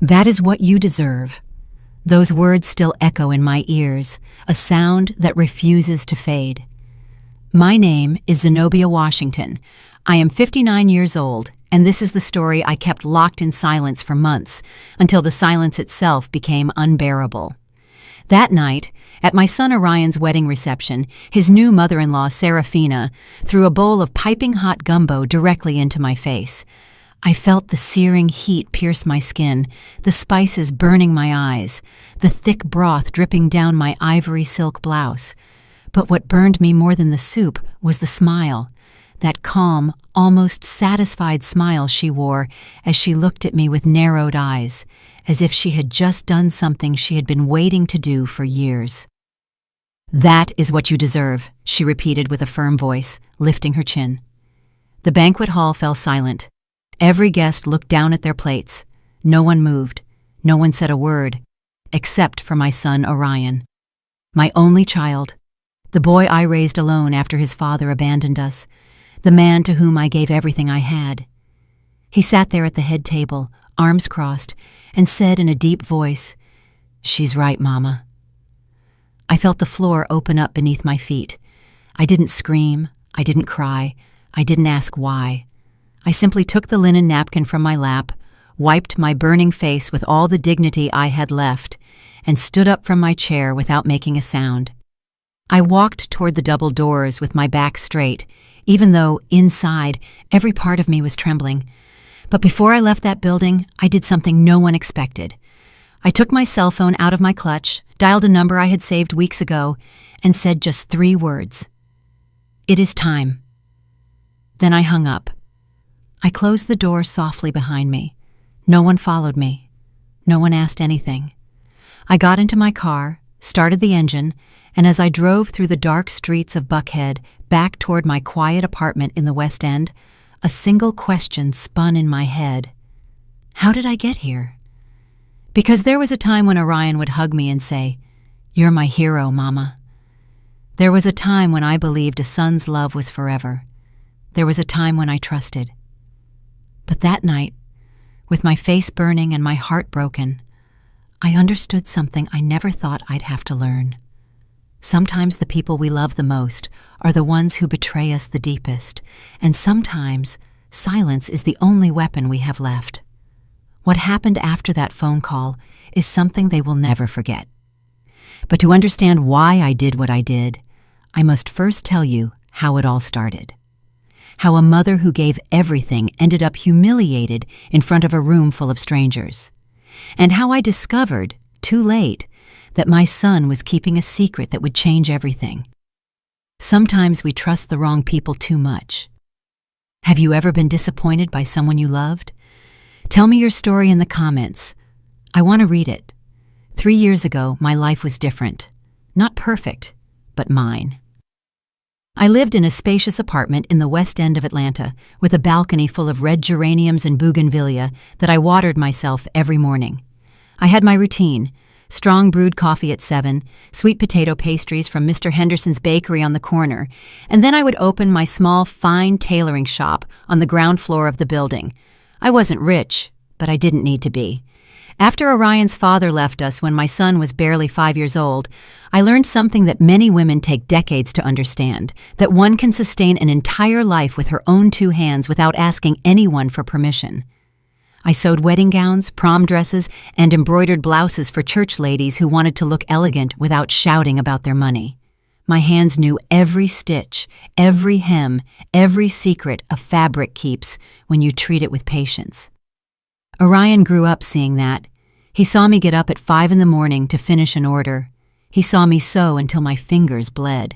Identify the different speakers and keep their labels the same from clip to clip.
Speaker 1: That is what you deserve. Those words still echo in my ears, a sound that refuses to fade. My name is Zenobia Washington. I am 59 years old, and this is the story I kept locked in silence for months, until the silence itself became unbearable. That night, at my son Orion's wedding reception, his new mother-in-law, Serafina, threw a bowl of piping hot gumbo directly into my face. I felt the searing heat pierce my skin, the spices burning my eyes, the thick broth dripping down my ivory silk blouse. But what burned me more than the soup was the smile, that calm, almost satisfied smile she wore as she looked at me with narrowed eyes, as if she had just done something she had been waiting to do for years. "That is what you deserve," she repeated with a firm voice, lifting her chin. The banquet hall fell silent. Every guest looked down at their plates. No one moved. No one said a word, except for my son Orion. My only child, the boy I raised alone after his father abandoned us, the man to whom I gave everything I had. He sat there at the head table, arms crossed, and said in a deep voice, "She's right, Mama." I felt the floor open up beneath my feet. I didn't scream. I didn't cry. I didn't ask why. I simply took the linen napkin from my lap, wiped my burning face with all the dignity I had left, and stood up from my chair without making a sound. I walked toward the double doors with my back straight, even though, inside, every part of me was trembling. But before I left that building, I did something no one expected. I took my cell phone out of my clutch, dialed a number I had saved weeks ago, and said just 3 words. "It is time." Then I hung up. I closed the door softly behind me. No one followed me. No one asked anything. I got into my car, started the engine, and as I drove through the dark streets of Buckhead back toward my quiet apartment in the West End, a single question spun in my head. How did I get here? Because there was a time when Orion would hug me and say, "You're my hero, Mama." There was a time when I believed a son's love was forever. There was a time when I trusted. But that night, with my face burning and my heart broken, I understood something I never thought I'd have to learn. Sometimes the people we love the most are the ones who betray us the deepest, and sometimes silence is the only weapon we have left. What happened after that phone call is something they will never forget. But to understand why I did what I did, I must first tell you how it all started. How a mother who gave everything ended up humiliated in front of a room full of strangers. And how I discovered, too late, that my son was keeping a secret that would change everything. Sometimes we trust the wrong people too much. Have you ever been disappointed by someone you loved? Tell me your story in the comments. I want to read it. 3 years ago, my life was different. Not perfect, but mine. I lived in a spacious apartment in the West End of Atlanta with a balcony full of red geraniums and bougainvillea that I watered myself every morning. I had my routine: strong brewed coffee at 7, sweet potato pastries from Mr. Henderson's bakery on the corner, and then I would open my small, fine tailoring shop on the ground floor of the building. I wasn't rich, but I didn't need to be. After Orion's father left us when my son was barely 5 years old, I learned something that many women take decades to understand, that one can sustain an entire life with her own 2 hands without asking anyone for permission. I sewed wedding gowns, prom dresses, and embroidered blouses for church ladies who wanted to look elegant without shouting about their money. My hands knew every stitch, every hem, every secret a fabric keeps when you treat it with patience. Orion grew up seeing that. He saw me get up at 5 in the morning to finish an order. He saw me sew until my fingers bled.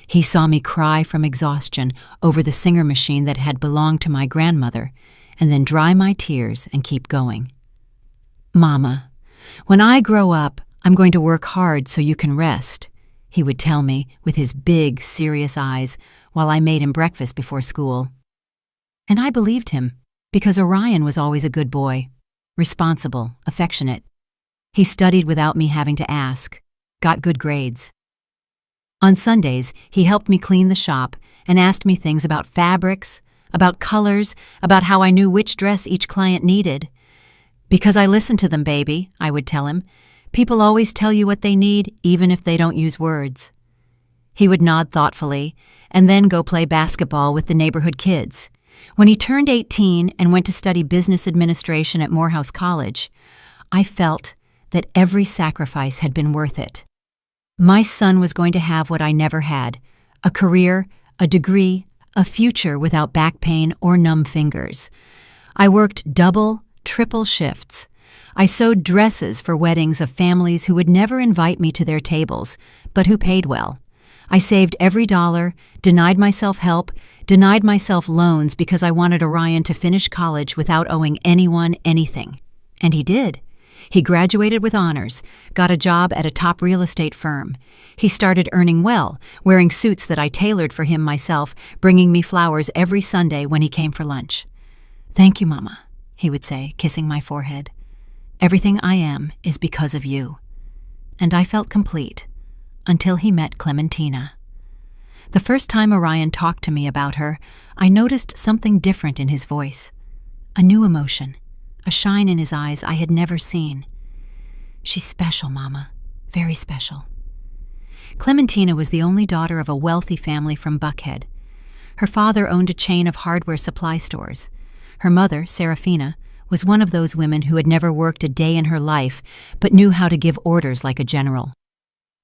Speaker 1: He saw me cry from exhaustion over the Singer machine that had belonged to my grandmother, and then dry my tears and keep going. "Mama, when I grow up, I'm going to work hard so you can rest," he would tell me with his big, serious eyes while I made him breakfast before school. And I believed him, because Orion was always a good boy, responsible, affectionate. He studied without me having to ask, got good grades. On Sundays, he helped me clean the shop and asked me things about fabrics, about colors, about how I knew which dress each client needed. "Because I listen to them, baby," I would tell him. "People always tell you what they need, even if they don't use words." He would nod thoughtfully and then go play basketball with the neighborhood kids. When he turned 18 and went to study business administration at Morehouse College, I felt that every sacrifice had been worth it. My son was going to have what I never had: a career, a degree, a future without back pain or numb fingers. I worked double, triple shifts. I sewed dresses for weddings of families who would never invite me to their tables, but who paid well. I saved every dollar, denied myself help, denied myself loans because I wanted Orion to finish college without owing anyone anything. And he did. He graduated with honors, got a job at a top real estate firm. He started earning well, wearing suits that I tailored for him myself, bringing me flowers every Sunday when he came for lunch. "Thank you, Mama," he would say, kissing my forehead. "Everything I am is because of you." And I felt complete, until he met Clementina. The first time Orion talked to me about her, I noticed something different in his voice. A new emotion, a shine in his eyes I had never seen. "She's special, Mama, very special." Clementina was the only daughter of a wealthy family from Buckhead. Her father owned a chain of hardware supply stores. Her mother, Serafina, was one of those women who had never worked a day in her life but knew how to give orders like a general.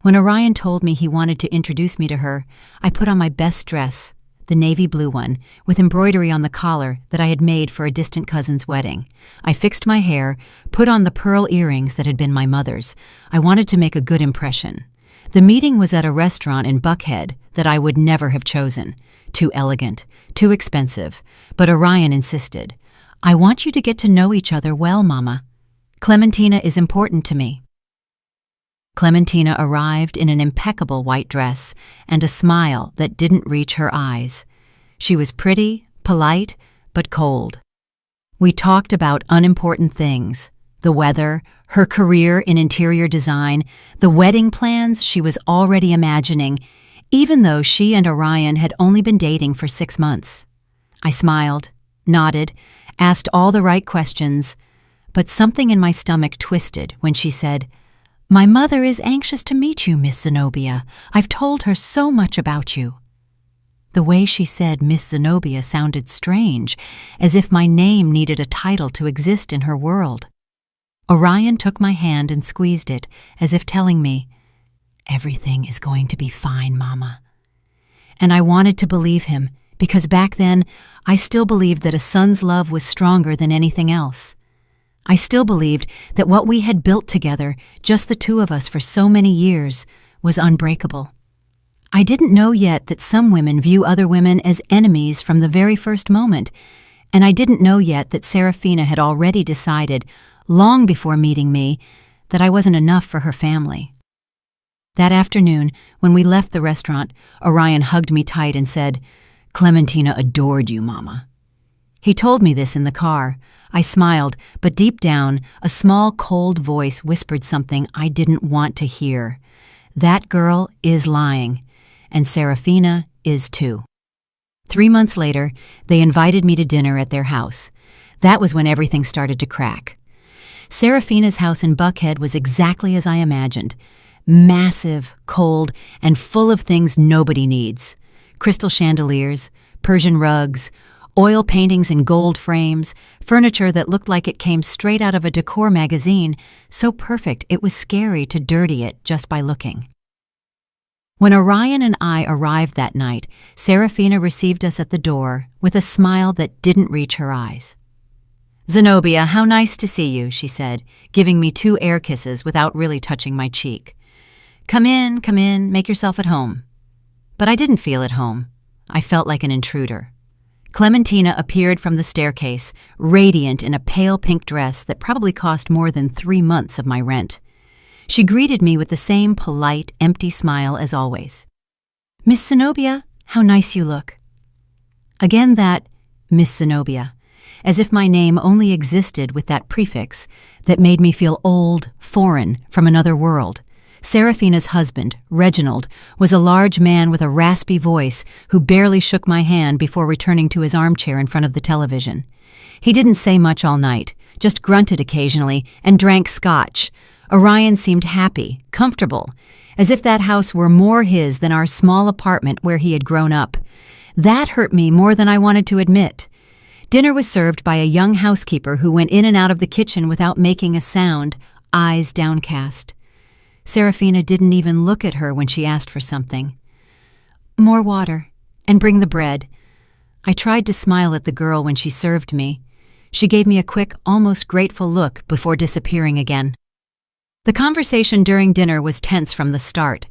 Speaker 1: When Orion told me he wanted to introduce me to her, I put on my best dress, the navy blue one, with embroidery on the collar that I had made for a distant cousin's wedding. I fixed my hair, put on the pearl earrings that had been my mother's. I wanted to make a good impression. The meeting was at a restaurant in Buckhead that I would never have chosen. Too elegant, too expensive. But Orion insisted. "I want you to get to know each other well, Mama. Clementina is important to me." Clementina arrived in an impeccable white dress and a smile that didn't reach her eyes. She was pretty, polite, but cold. We talked about unimportant things: the weather, her career in interior design, the wedding plans she was already imagining, even though she and Orion had only been dating for 6 months. I smiled, nodded, asked all the right questions, but something in my stomach twisted when she said, "My mother is anxious to meet you, Miss Zenobia. I've told her so much about you." The way she said Miss Zenobia sounded strange, as if my name needed a title to exist in her world. Orion took my hand and squeezed it, as if telling me, "Everything is going to be fine, Mama." And I wanted to believe him, because back then I still believed that a son's love was stronger than anything else. I still believed that what we had built together, just the two of us for so many years, was unbreakable. I didn't know yet that some women view other women as enemies from the very first moment, and I didn't know yet that Serafina had already decided, long before meeting me, that I wasn't enough for her family. That afternoon, when we left the restaurant, Orion hugged me tight and said, "Clementina adored you, Mama." He told me this in the car. I smiled, but deep down, a small, cold voice whispered something I didn't want to hear. That girl is lying, and Serafina is too. 3 months later, they invited me to dinner at their house. That was when everything started to crack. Serafina's house in Buckhead was exactly as I imagined. Massive, cold, and full of things nobody needs. Crystal chandeliers, Persian rugs, oil paintings in gold frames, furniture that looked like it came straight out of a decor magazine, so perfect it was scary to dirty it just by looking. When Orion and I arrived that night, Serafina received us at the door with a smile that didn't reach her eyes. "Zenobia, how nice to see you," she said, giving me 2 air kisses without really touching my cheek. Come in, make yourself at home." But I didn't feel at home. I felt like an intruder. Clementina appeared from the staircase, radiant in a pale pink dress that probably cost more than 3 months of my rent. She greeted me with the same polite, empty smile as always. "Miss Zenobia, how nice you look." Again that Miss Zenobia, as if my name only existed with that prefix that made me feel old, foreign, from another world. Serafina's husband, Reginald, was a large man with a raspy voice who barely shook my hand before returning to his armchair in front of the television. He didn't say much all night, just grunted occasionally and drank scotch. Orion seemed happy, comfortable, as if that house were more his than our small apartment where he had grown up. That hurt me more than I wanted to admit. Dinner was served by a young housekeeper who went in and out of the kitchen without making a sound, eyes downcast. Serafina didn't even look at her when she asked for something. "More water, and bring the bread." I tried to smile at the girl when she served me. She gave me a quick, almost grateful look before disappearing again. The conversation during dinner was tense from the start.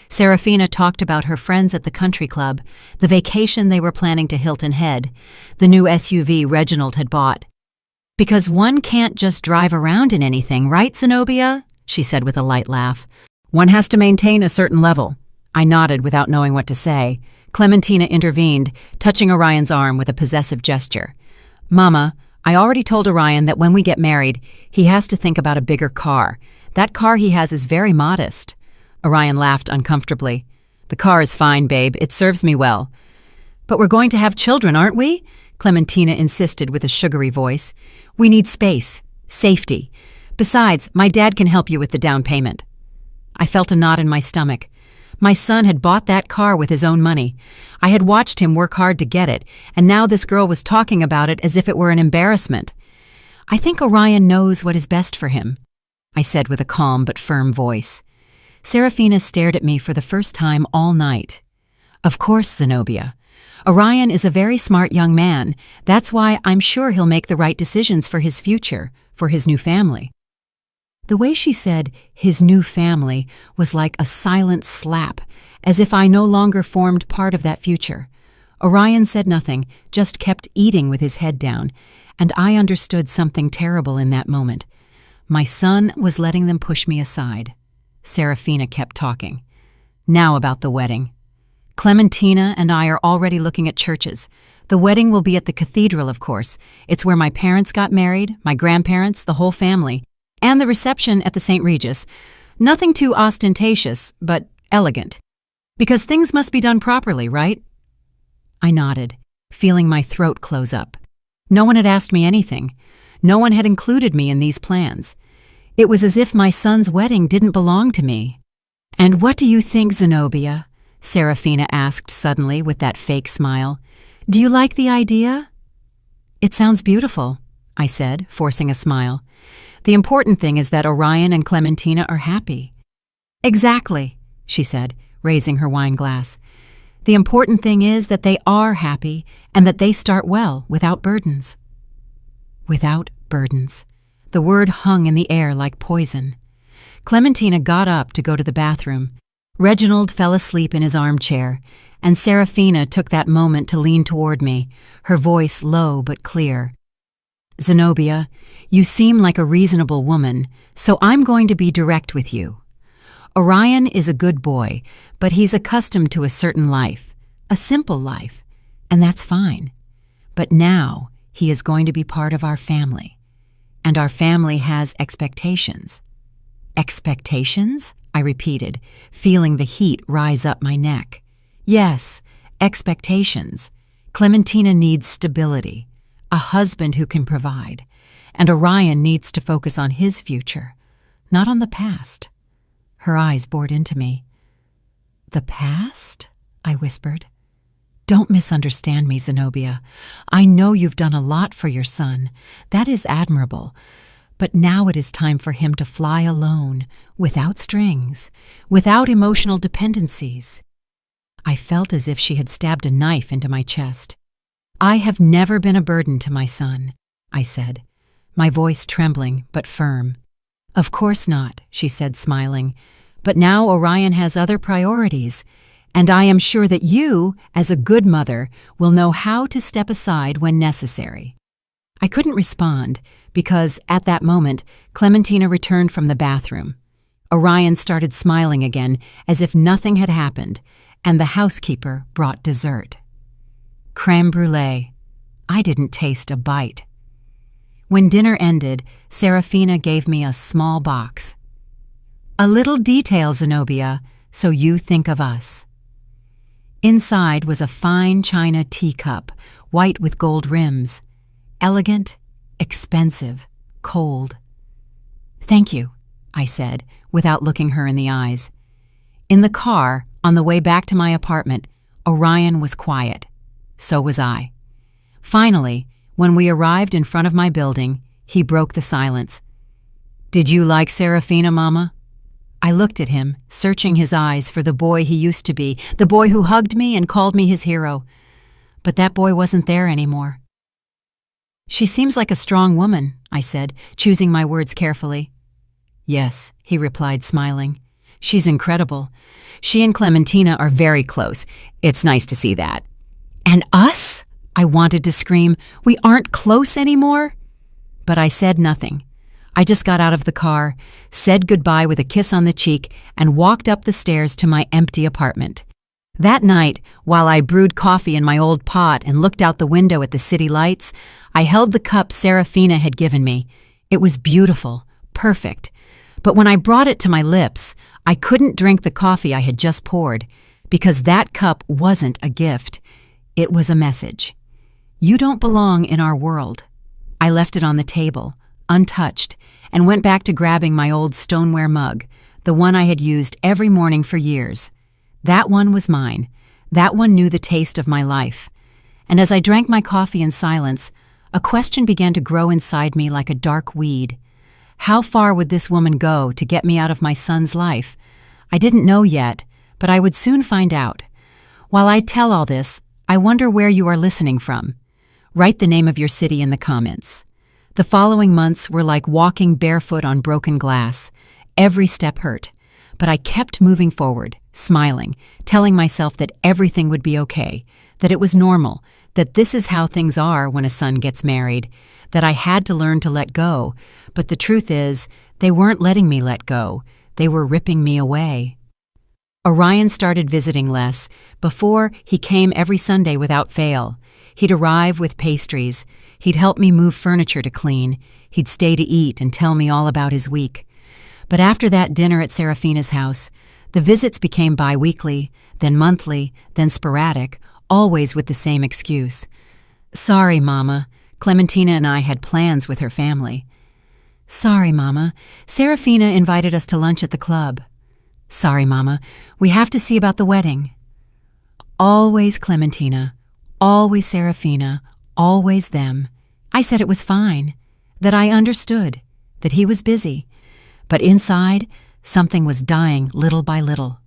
Speaker 1: Serafina talked about her friends at the country club, the vacation they were planning to Hilton Head, the new SUV Reginald had bought. "Because one can't just drive around in anything, right, Zenobia?" she said with a light laugh. "One has to maintain a certain level." I nodded without knowing what to say. Clementina intervened, touching Orion's arm with a possessive gesture. "Mama, I already told Orion that when we get married, he has to think about a bigger car. That car he has is very modest." Orion laughed uncomfortably. "The car is fine, babe. It serves me well." "But we're going to have children, aren't we?" Clementina insisted with a sugary voice. "We need space, safety. Besides, my dad can help you with the down payment." I felt a knot in my stomach. My son had bought that car with his own money. I had watched him work hard to get it, and now this girl was talking about it as if it were an embarrassment. "I think Orion knows what is best for him," I said with a calm but firm voice. Serafina stared at me for the first time all night. "Of course, Zenobia. Orion is a very smart young man. That's why I'm sure he'll make the right decisions for his future, for his new family." The way she said, "his new family," was like a silent slap, as if I no longer formed part of that future. Orion said nothing, just kept eating with his head down, and I understood something terrible in that moment. My son was letting them push me aside. Serafina kept talking. "Now about the wedding. Clementina and I are already looking at churches. The wedding will be at the cathedral, of course. It's where my parents got married, my grandparents, the whole family, and the reception at the St. Regis. Nothing too ostentatious, but elegant. Because things must be done properly, right?" I nodded, feeling my throat close up. No one had asked me anything. No one had included me in these plans. It was as if my son's wedding didn't belong to me. "And what do you think, Zenobia?" Serafina asked suddenly with that fake smile. "Do you like the idea?" "It sounds beautiful," I said, forcing a smile. "The important thing is that Orion and Clementina are happy." "Exactly," she said, raising her wine glass. "The important thing is that they are happy and that they start well, without burdens." Without burdens. The word hung in the air like poison. Clementina got up to go to the bathroom. Reginald fell asleep in his armchair, and Serafina took that moment to lean toward me, her voice low but clear. "Zenobia, you seem like a reasonable woman, so I'm going to be direct with you. Orion is a good boy, but he's accustomed to a certain life, a simple life, and that's fine. But now he is going to be part of our family, and our family has expectations." "Expectations?" I repeated, feeling the heat rise up my neck. "Yes, expectations. Clementina needs stability, a husband who can provide, and Orion needs to focus on his future, not on the past." Her eyes bored into me. "The past?" I whispered. "Don't misunderstand me, Zenobia. I know you've done a lot for your son. That is admirable. But now it is time for him to fly alone, without strings, without emotional dependencies." I felt as if she had stabbed a knife into my chest. "I have never been a burden to my son," I said, my voice trembling but firm. "Of course not," she said, smiling. "But now Orion has other priorities, and I am sure that you, as a good mother, will know how to step aside when necessary." I couldn't respond because, at that moment, Clementina returned from the bathroom. Orion started smiling again as if nothing had happened, and the housekeeper brought dessert. Crème brûlée. I didn't taste a bite. When dinner ended, Serafina gave me a small box. "A little detail, Zenobia, so you think of us." Inside was a fine china teacup, white with gold rims. Elegant, expensive, cold. "Thank you," I said, without looking her in the eyes. In the car, on the way back to my apartment, Orion was quiet. So was I. Finally, when we arrived in front of my building, he broke the silence. "Did you like Serafina, Mama?" I looked at him, searching his eyes for the boy he used to be, the boy who hugged me and called me his hero. But that boy wasn't there anymore. "She seems like a strong woman," I said, choosing my words carefully. "Yes," he replied, smiling. "She's incredible. She and Clementina are very close. It's nice to see that." "And us?" I wanted to scream. "We aren't close anymore?" But I said nothing. I just got out of the car, said goodbye with a kiss on the cheek, and walked up the stairs to my empty apartment. That night, while I brewed coffee in my old pot and looked out the window at the city lights, I held the cup Serafina had given me. It was beautiful, perfect. But when I brought it to my lips, I couldn't drink the coffee I had just poured, because that cup wasn't a gift. It was a message. "You don't belong in our world." I left it on the table, untouched, and went back to grabbing my old stoneware mug, the one I had used every morning for years. That one was mine. That one knew the taste of my life. And as I drank my coffee in silence, a question began to grow inside me like a dark weed. How far would this woman go to get me out of my son's life? I didn't know yet, but I would soon find out. While I tell all this, I wonder where you are listening from. Write the name of your city in the comments. The following months were like walking barefoot on broken glass. Every step hurt, but I kept moving forward, smiling, telling myself that everything would be okay, that it was normal, that this is how things are when a son gets married, that I had to learn to let go, but the truth is, they weren't letting me let go. They were ripping me away. Orion started visiting less. Before, he came every Sunday without fail. He'd arrive with pastries. He'd help me move furniture to clean. He'd stay to eat and tell me all about his week. But after that dinner at Serafina's house, the visits became bi-weekly, then monthly, then sporadic, always with the same excuse. "Sorry, Mama. Clementina and I had plans with her family." "Sorry, Mama. Serafina invited us to lunch at the club." "Sorry, Mama. We have to see about the wedding." Always Clementina, always Serafina, always them. I said it was fine, that I understood, that he was busy. But inside, something was dying little by little.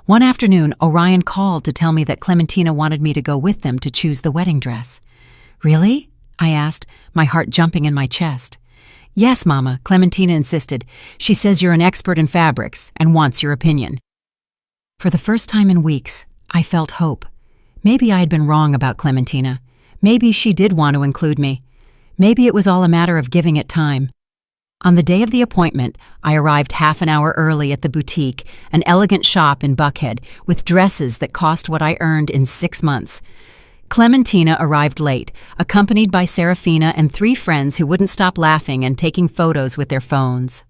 Speaker 1: One afternoon, Orion called to tell me that Clementina wanted me to go with them to choose the wedding dress. "Really?" I asked, my heart jumping in my chest. "Yes, Mama," Clementina insisted. "She says you're an expert in fabrics and wants your opinion." For the first time in weeks, I felt hope. Maybe I had been wrong about Clementina. Maybe she did want to include me. Maybe it was all a matter of giving it time. On the day of the appointment, I arrived half an hour early at the boutique, an elegant shop in Buckhead, with dresses that cost what I earned in 6 months. Clementina arrived late, accompanied by Serafina and 3 friends who wouldn't stop laughing and taking photos with their phones.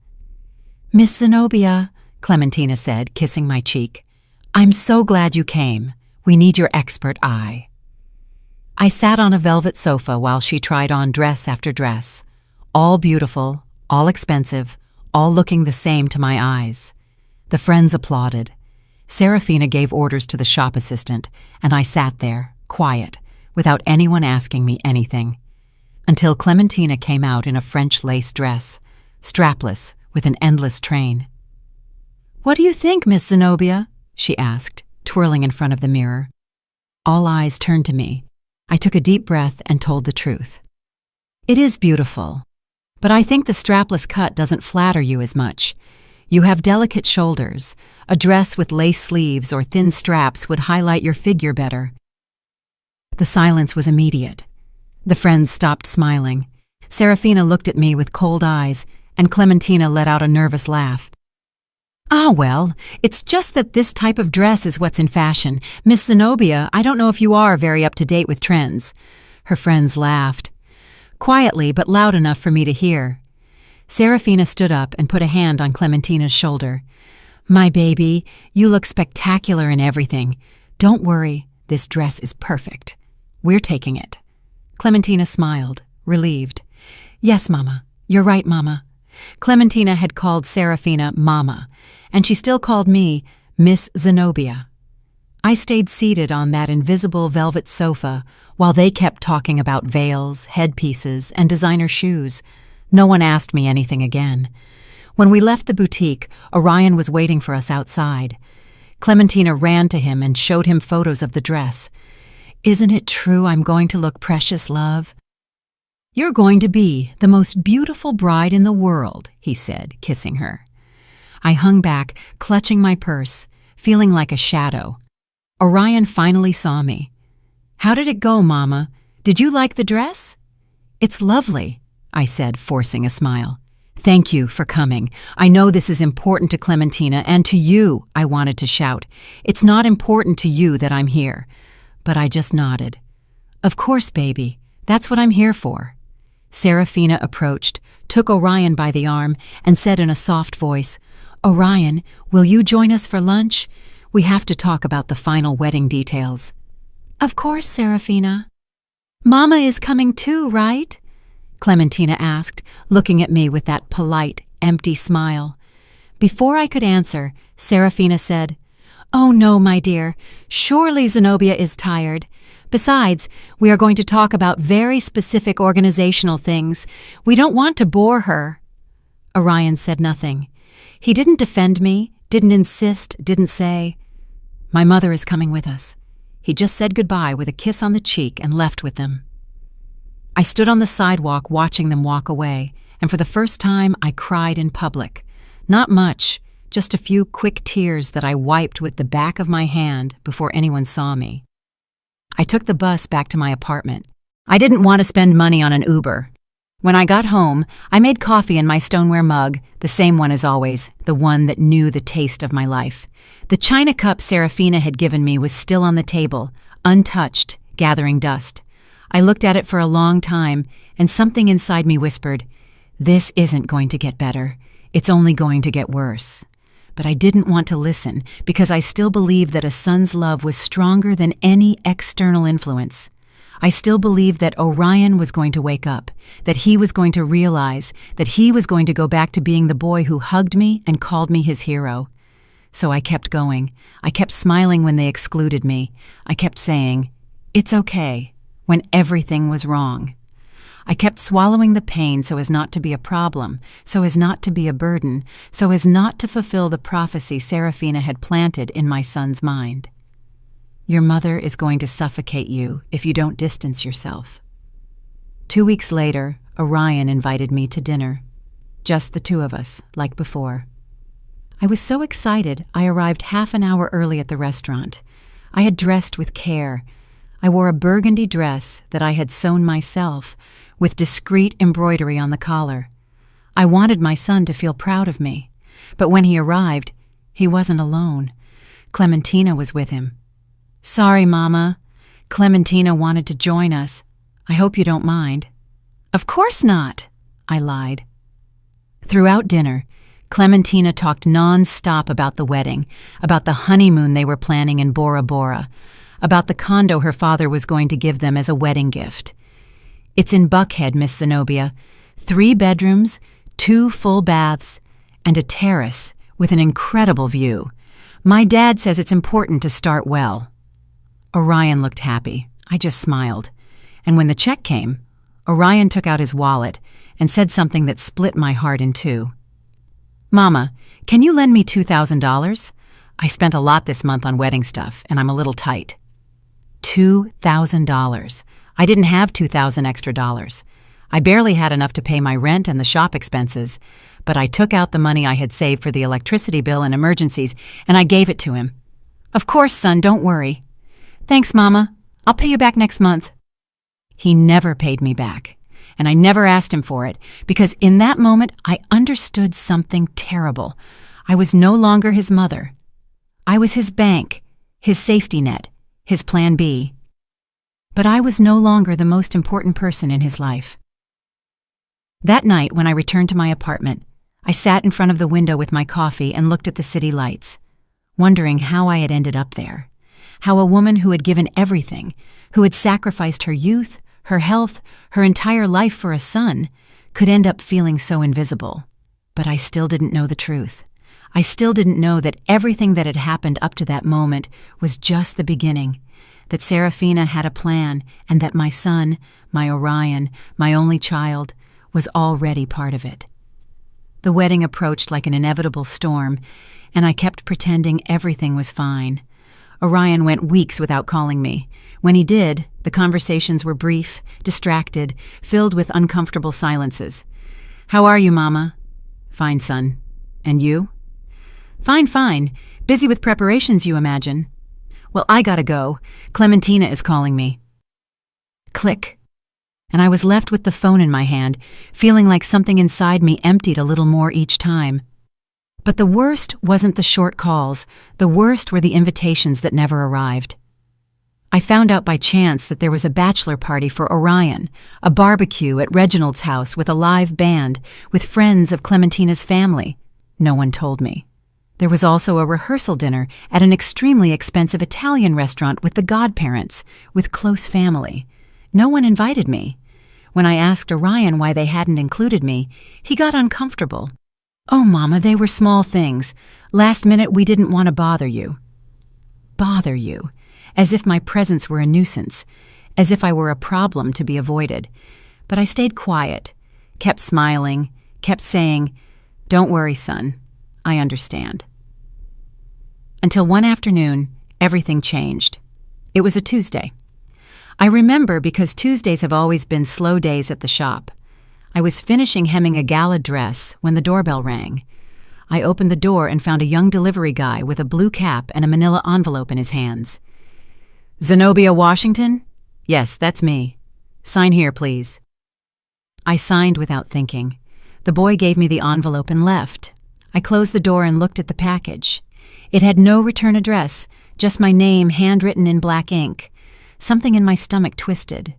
Speaker 1: "Miss Zenobia," Clementina said, kissing my cheek, "I'm so glad you came. We need your expert eye." I sat on a velvet sofa while she tried on dress after dress, all beautiful, all expensive, all looking the same to my eyes. The friends applauded. Serafina gave orders to the shop assistant, and I sat there, quiet, without anyone asking me anything, until Clementina came out in a French lace dress, strapless, with an endless train. "What do you think, Miss Zenobia?" she asked, twirling in front of the mirror. All eyes turned to me. I took a deep breath and told the truth. "It is beautiful, but I think the strapless cut doesn't flatter you as much. You have delicate shoulders. A dress with lace sleeves or thin straps would highlight your figure better." The silence was immediate. The friends stopped smiling. Serafina looked at me with cold eyes, and Clementina let out a nervous laugh. "Ah, well, it's just that this type of dress is what's in fashion. Miss Zenobia, I don't know if you are very up-to-date with trends." Her friends laughed, quietly but loud enough for me to hear. Serafina stood up and put a hand on Clementina's shoulder. "My baby, you look spectacular in everything. Don't worry, this dress is perfect. We're taking it." Clementina smiled, relieved. "Yes, Mama, You're right, Mama. Clementina had called Serafina Mama, and she still called me Miss Zenobia. I stayed seated on that invisible velvet sofa while they kept talking about veils, headpieces, and designer shoes. No one asked me anything again. When we left the boutique, Orion was waiting for us outside. Clementina ran to him and showed him photos of the dress. "Isn't it true I'm going to look precious, love?" "You're going to be the most beautiful bride in the world," he said, kissing her. I hung back, clutching my purse, feeling like a shadow. Orion finally saw me. "How did it go, Mama? Did you like the dress?" "It's lovely," I said, forcing a smile. "Thank you for coming. I know this is important to Clementina and to you," I wanted to shout. "It's not important to you that I'm here." But I just nodded. "Of course, baby. That's what I'm here for." Serafina approached, took Orion by the arm, and said in a soft voice, "Orion, will you join us for lunch? We have to talk about the final wedding details." "Of course, Serafina." "Mama is coming too, right?" Clementina asked, looking at me with that polite, empty smile. Before I could answer, Serafina said, "Oh no, my dear. Surely Zenobia is tired. Besides, we are going to talk about very specific organizational things. We don't want to bore her." Orion said nothing. He didn't defend me, didn't insist, didn't say, "My mother is coming with us." He just said goodbye with a kiss on the cheek and left with them. I stood on the sidewalk watching them walk away, and for the first time I cried in public. Not much, just a few quick tears that I wiped with the back of my hand before anyone saw me. I took the bus back to my apartment. I didn't want to spend money on an Uber. When I got home, I made coffee in my stoneware mug, the same one as always, the one that knew the taste of my life. The china cup Serafina had given me was still on the table, untouched, gathering dust. I looked at it for a long time, and something inside me whispered, "This isn't going to get better. It's only going to get worse." But I didn't want to listen because I still believed that a son's love was stronger than any external influence. I still believed that Orion was going to wake up, that he was going to realize, that he was going to go back to being the boy who hugged me and called me his hero. So I kept going. I kept smiling when they excluded me. I kept saying, "It's okay," when everything was wrong. I kept swallowing the pain so as not to be a problem, so as not to be a burden, so as not to fulfill the prophecy Serafina had planted in my son's mind. "Your mother is going to suffocate you if you don't distance yourself." 2 weeks later, Orion invited me to dinner. Just the two of us, like before. I was so excited I arrived half an hour early at the restaurant. I had dressed with care. I wore a burgundy dress that I had sewn myself, with discreet embroidery on the collar. I wanted my son to feel proud of me, but when he arrived, he wasn't alone. Clementina was with him. "Sorry, Mama. Clementina wanted to join us. I hope you don't mind." "Of course not," I lied. Throughout dinner, Clementina talked non-stop about the wedding, about the honeymoon they were planning in Bora Bora, about the condo her father was going to give them as a wedding gift. "It's in Buckhead, Miss Zenobia. 3 bedrooms, 2 full baths, and a terrace with an incredible view. My dad says it's important to start well." Orion looked happy. I just smiled. And when the check came, Orion took out his wallet and said something that split my heart in two. "Mama, can you lend me $2,000? I spent a lot this month on wedding stuff, and I'm a little tight." $2,000. I didn't have $2,000 extra dollars. I barely had enough to pay my rent and the shop expenses, but I took out the money I had saved for the electricity bill and emergencies, and I gave it to him. "Of course, son, don't worry." "Thanks, Mama. I'll pay you back next month." He never paid me back, and I never asked him for it, because in that moment I understood something terrible. I was no longer his mother. I was his bank, his safety net, his plan B. But I was no longer the most important person in his life. That night, when I returned to my apartment, I sat in front of the window with my coffee and looked at the city lights, wondering how I had ended up there, how a woman who had given everything, who had sacrificed her youth, her health, her entire life for a son, could end up feeling so invisible. But I still didn't know the truth. I still didn't know that everything that had happened up to that moment was just the beginning, that Serafina had a plan, and that my son, my Orion, my only child, was already part of it. The wedding approached like an inevitable storm, and I kept pretending everything was fine. Orion went weeks without calling me. When he did, the conversations were brief, distracted, filled with uncomfortable silences. "How are you, Mama?" "Fine, son. And you?" "Fine, fine. Busy with preparations, you imagine." "Well, I gotta go. Clementina is calling me." Click. And I was left with the phone in my hand, feeling like something inside me emptied a little more each time. But the worst wasn't the short calls. The worst were the invitations that never arrived. I found out by chance that there was a bachelor party for Orion, a barbecue at Reginald's house with a live band, with friends of Clementina's family. No one told me. There was also a rehearsal dinner at an extremely expensive Italian restaurant with the godparents, with close family. No one invited me. When I asked Orion why they hadn't included me, he got uncomfortable. "Oh, Mama, they were small things. Last minute we didn't want to bother you." Bother you. As if my presence were a nuisance, as if I were a problem to be avoided. But I stayed quiet, kept smiling, kept saying, "Don't worry, son. I understand." Until one afternoon, everything changed. It was a Tuesday. I remember because Tuesdays have always been slow days at the shop. I was finishing hemming a gala dress when the doorbell rang. I opened the door and found a young delivery guy with a blue cap and a manila envelope in his hands. "Zenobia Washington?" "Yes, that's me." "Sign here, please." I signed without thinking. The boy gave me the envelope and left. I closed the door and looked at the package. It had no return address, just my name handwritten in black ink. Something in my stomach twisted.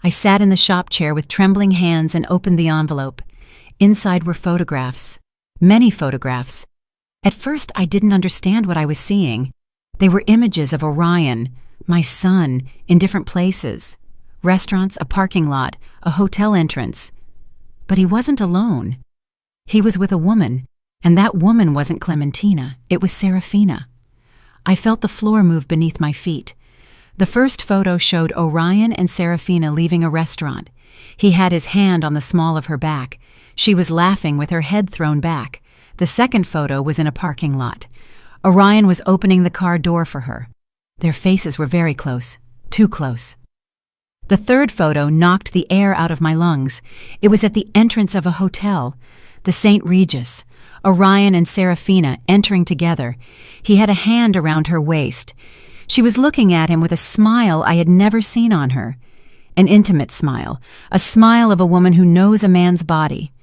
Speaker 1: I sat in the shop chair with trembling hands and opened the envelope. Inside were photographs. Many photographs. At first, I didn't understand what I was seeing. They were images of Orion, my son, in different places. Restaurants, a parking lot, a hotel entrance. But he wasn't alone. He was with a woman, and that woman wasn't Clementina. It was Serafina. I felt the floor move beneath my feet. The first photo showed Orion and Serafina leaving a restaurant. He had his hand on the small of her back. She was laughing with her head thrown back. The second photo was in a parking lot. Orion was opening the car door for her. Their faces were very close, too close. The third photo knocked the air out of my lungs. It was at the entrance of a hotel, the St. Regis. Orion and Serafina entering together. He had a hand around her waist. She was looking at him with a smile I had never seen on her. An intimate smile, a smile of a woman who knows a man's body.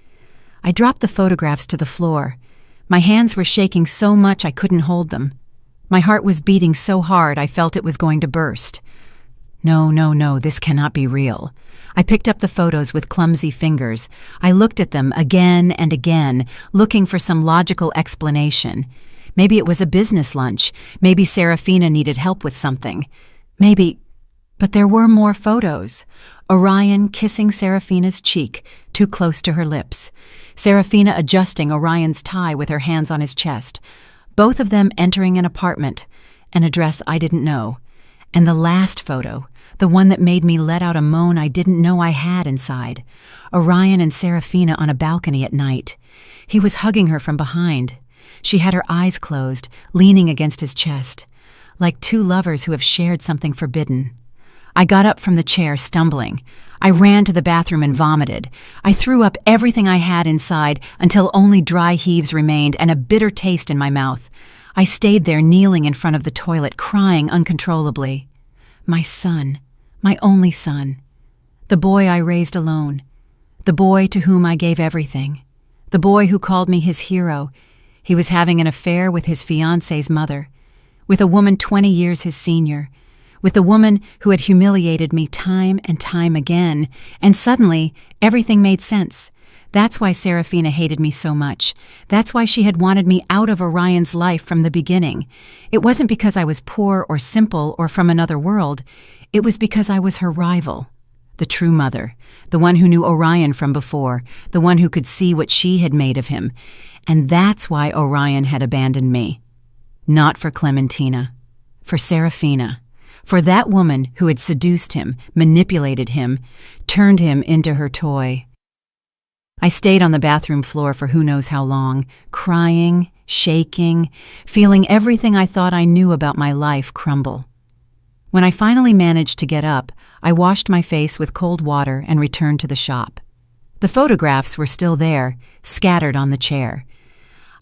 Speaker 1: I dropped the photographs to the floor. My hands were shaking so much I couldn't hold them. My heart was beating so hard I felt it was going to burst. No, this cannot be real. I picked up the photos with clumsy fingers. I looked at them again and again, looking for some logical explanation. Maybe it was a business lunch. Maybe Serafina needed help with something. But there were more photos. Orion kissing Serafina's cheek, too close to her lips. Serafina adjusting Orion's tie with her hands on his chest. Both of them entering an apartment, an address I didn't know. And the last photo, the one that made me let out a moan I didn't know I had inside. Orion and Serafina on a balcony at night. He was hugging her from behind. She had her eyes closed, leaning against his chest, like two lovers who have shared something forbidden. I got up from the chair, stumbling. I ran to the bathroom and vomited. I threw up everything I had inside until only dry heaves remained and a bitter taste in my mouth. I stayed there kneeling in front of the toilet, crying uncontrollably. My son, my only son. The boy I raised alone. The boy to whom I gave everything. The boy who called me his hero. He was having an affair with his fiancée's mother, with a woman 20 years his senior, with the woman who had humiliated me time and time again, and suddenly everything made sense. That's why Serafina hated me so much. That's why she had wanted me out of Orion's life from the beginning. It wasn't because I was poor or simple or from another world. It was because I was her rival, the true mother, the one who knew Orion from before, the one who could see what she had made of him. And that's why Orion had abandoned me. Not for Clementina, for Serafina, for that woman who had seduced him, manipulated him, turned him into her toy. I stayed on the bathroom floor for who knows how long, crying, shaking, feeling everything I thought I knew about my life crumble. When I finally managed to get up, I washed my face with cold water and returned to the shop. The photographs were still there, scattered on the chair.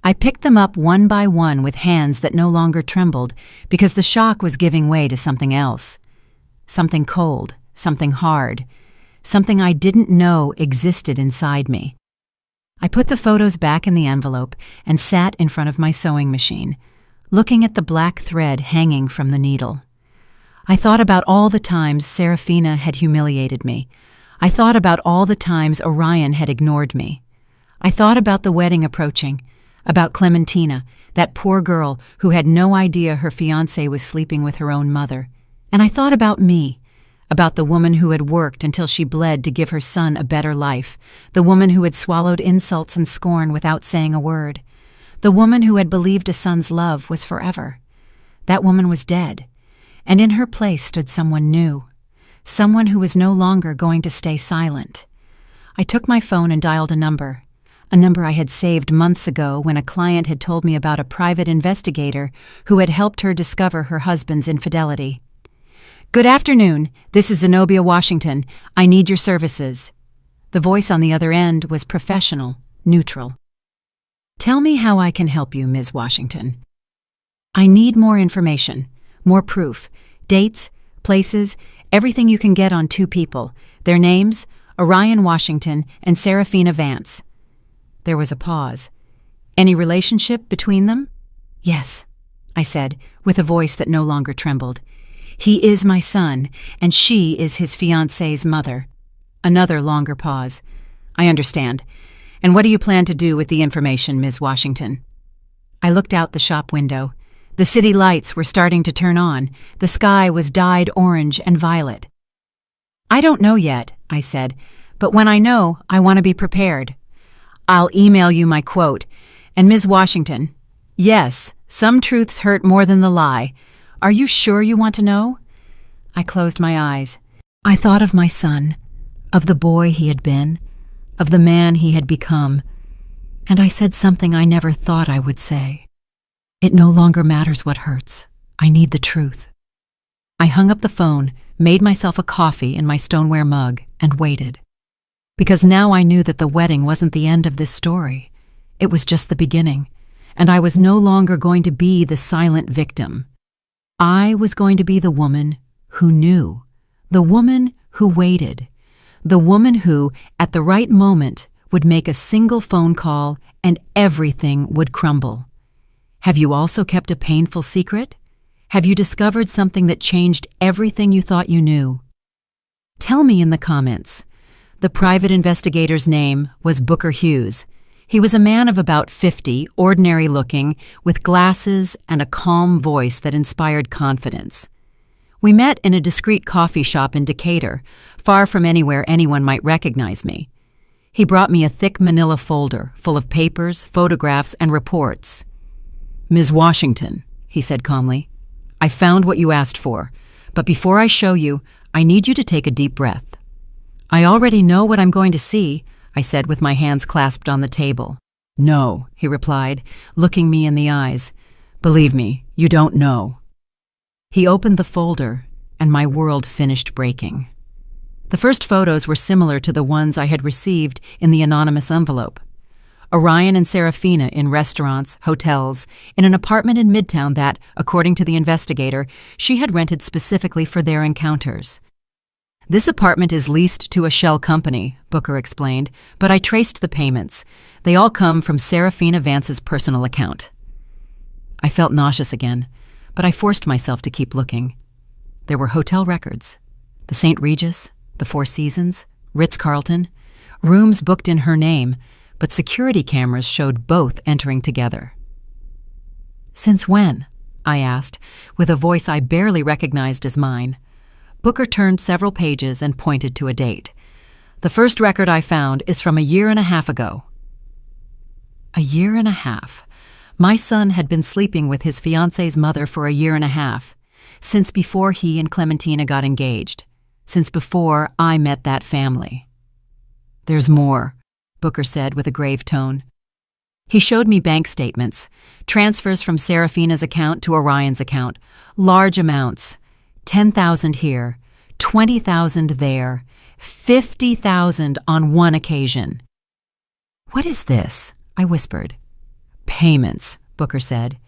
Speaker 1: I picked them up one by one with hands that no longer trembled because the shock was giving way to something else. Something cold, something hard, something I didn't know existed inside me. I put the photos back in the envelope and sat in front of my sewing machine, looking at the black thread hanging from the needle. I thought about all the times Serafina had humiliated me. I thought about all the times Orion had ignored me. I thought about the wedding approaching, about Clementina, that poor girl who had no idea her fiancé was sleeping with her own mother. And I thought about me, about the woman who had worked until she bled to give her son a better life, the woman who had swallowed insults and scorn without saying a word, the woman who had believed a son's love was forever. That woman was dead, and in her place stood someone new, someone who was no longer going to stay silent. I took my phone and dialed a number I had saved months ago when a client had told me about a private investigator who had helped her discover her husband's infidelity. "Good afternoon. This is Zenobia Washington. I need your services." The voice on the other end was professional, neutral. "Tell me how I can help you, Ms. Washington." "I need more information, more proof, dates, places, everything you can get on two people, their names, Orion Washington and Serafina Vance." There was a pause. "Any relationship between them?" "Yes," I said, with a voice that no longer trembled. "He is my son, and she is his fiancée's mother." Another longer pause. "I understand. And what do you plan to do with the information, Ms. Washington?" I looked out the shop window. The city lights were starting to turn on. The sky was dyed orange and violet. "I don't know yet," I said, "but when I know, I want to be prepared. I'll email you my quote. And Ms. Washington, yes, some truths hurt more than the lie. Are you sure you want to know?" I closed my eyes. I thought of my son, of the boy he had been, of the man he had become, and I said something I never thought I would say. It no longer matters what hurts. I need the truth. I hung up the phone, made myself a coffee in my stoneware mug, and waited. Because now I knew that the wedding wasn't the end of this story. It was just the beginning, and I was no longer going to be the silent victim. I was going to be the woman who knew, the woman who waited, the woman who, at the right moment, would make a single phone call and everything would crumble. Have you also kept a painful secret? Have you discovered something that changed everything you thought you knew? Tell me in the comments. The private investigator's name was Booker Hughes. He was a man of about 50, ordinary-looking, with glasses and a calm voice that inspired confidence. We met in a discreet coffee shop in Decatur, far from anywhere anyone might recognize me. He brought me a thick manila folder full of papers, photographs, and reports. "Ms. Washington," he said calmly, "I found what you asked for, but before I show you, I need you to take a deep breath." "I already know what I'm going to see," I said with my hands clasped on the table. "No," he replied, looking me in the eyes. "Believe me, you don't know." He opened the folder, and my world finished breaking. The first photos were similar to the ones I had received in the anonymous envelope. Orion and Serafina in restaurants, hotels, in an apartment in Midtown that, according to the investigator, she had rented specifically for their encounters. "This apartment is leased to a shell company," Booker explained, "but I traced the payments. They all come from Serafina Vance's personal account." I felt nauseous again, but I forced myself to keep looking. There were hotel records. The St. Regis, the Four Seasons, Ritz-Carlton, rooms booked in her name, but security cameras showed both entering together. "Since when?" I asked, with a voice I barely recognized as mine. Booker turned several pages and pointed to a date. The first record I found is from 1.5 years ago. 1.5 years. My son had been sleeping with his fiancée's mother for 1.5 years, since before he and Clementina got engaged, since before I met that family. There's more, Booker said with a grave tone. He showed me bank statements, transfers from Serafina's account to Orion's account, large amounts, 10,000 here, 20,000 there, 50,000 on one occasion. What is this? I whispered. Payments, Booker said.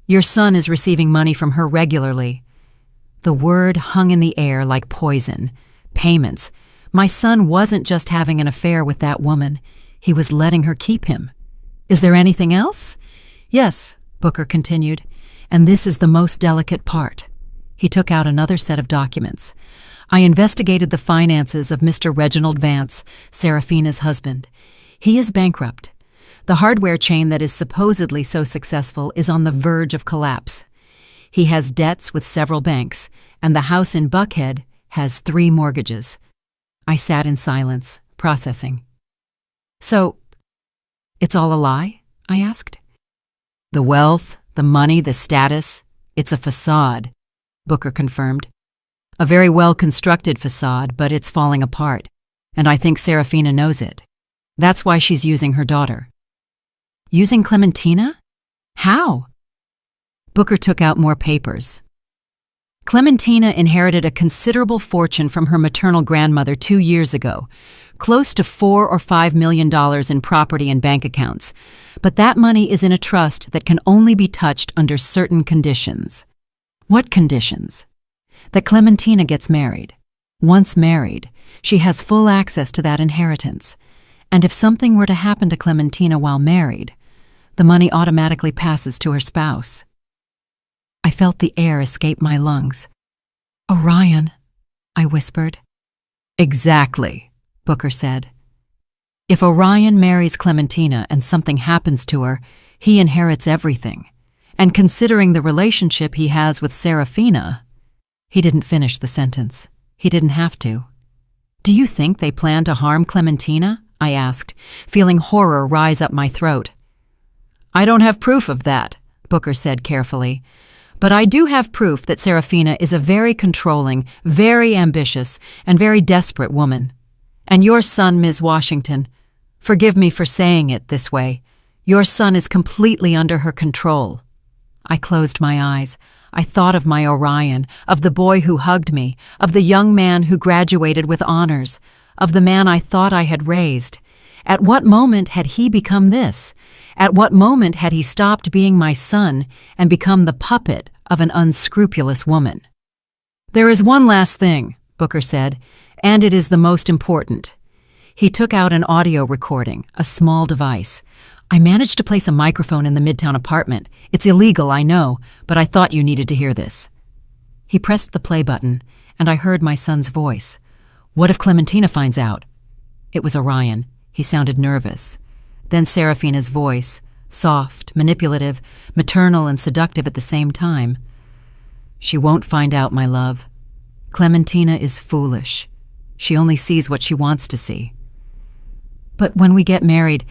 Speaker 1: Your son is receiving money from her regularly. The word hung in the air like poison. Payments. My son wasn't just having an affair with that woman. He was letting her keep him. Is there anything else? Yes, Booker continued, and this is the most delicate part. He took out another set of documents. I investigated the finances of Mr. Reginald Vance, Serafina's husband. He is bankrupt. The hardware chain that is supposedly so successful is on the verge of collapse. He has debts with several banks, and the house in Buckhead has 3 mortgages. I sat in silence, processing. So, it's all a lie? I asked. The wealth, the money, the status, it's a facade, Booker confirmed. A very well-constructed facade, but it's falling apart, and I think Serafina knows it. That's why she's using her daughter. Using Clementina? How? Booker took out more papers. Clementina inherited a considerable fortune from her maternal grandmother 2 years ago, close to $4 or $5 million in property and bank accounts, but that money is in a trust that can only be touched under certain conditions. What conditions? That Clementina gets married. Once married, she has full access to that inheritance, and if something were to happen to Clementina while married, the money automatically passes to her spouse. I felt the air escape my lungs. Orion, I whispered. Exactly, Booker said. If Orion marries Clementina and something happens to her, he inherits everything. And considering the relationship he has with Serafina, he didn't finish the sentence. He didn't have to. Do you think they plan to harm Clementina? I asked, feeling horror rise up my throat. I don't have proof of that, Booker said carefully. But I do have proof that Serafina is a very controlling, very ambitious, and very desperate woman. And your son, Ms. Washington, forgive me for saying it this way, your son is completely under her control. I closed my eyes. I thought of my Orion, of the boy who hugged me, of the young man who graduated with honors, of the man I thought I had raised. At what moment had he become this? At what moment had he stopped being my son and become the puppet of an unscrupulous woman? There is one last thing, Booker said, and it is the most important. He took out an audio recording, a small device. I managed to place a microphone in the Midtown apartment. It's illegal, I know, but I thought you needed to hear this. He pressed the play button, and I heard my son's voice. What if Clementina finds out? It was Orion. He sounded nervous. Then Serafina's voice, soft, manipulative, maternal and seductive at the same time. She won't find out, my love. Clementina is foolish. She only sees what she wants to see. But when we get married,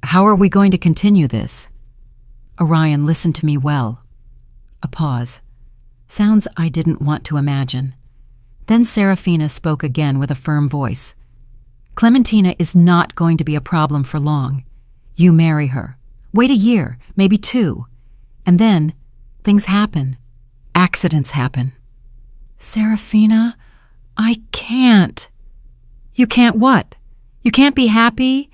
Speaker 1: how are we going to continue this? Orion, listen to me well. A pause. Sounds I didn't want to imagine. Then Serafina spoke again with a firm voice. Clementina is not going to be a problem for long. You marry her. Wait 1 year, maybe 2. And then, things happen. Accidents happen. Serafina, I can't. You can't what? You can't be happy?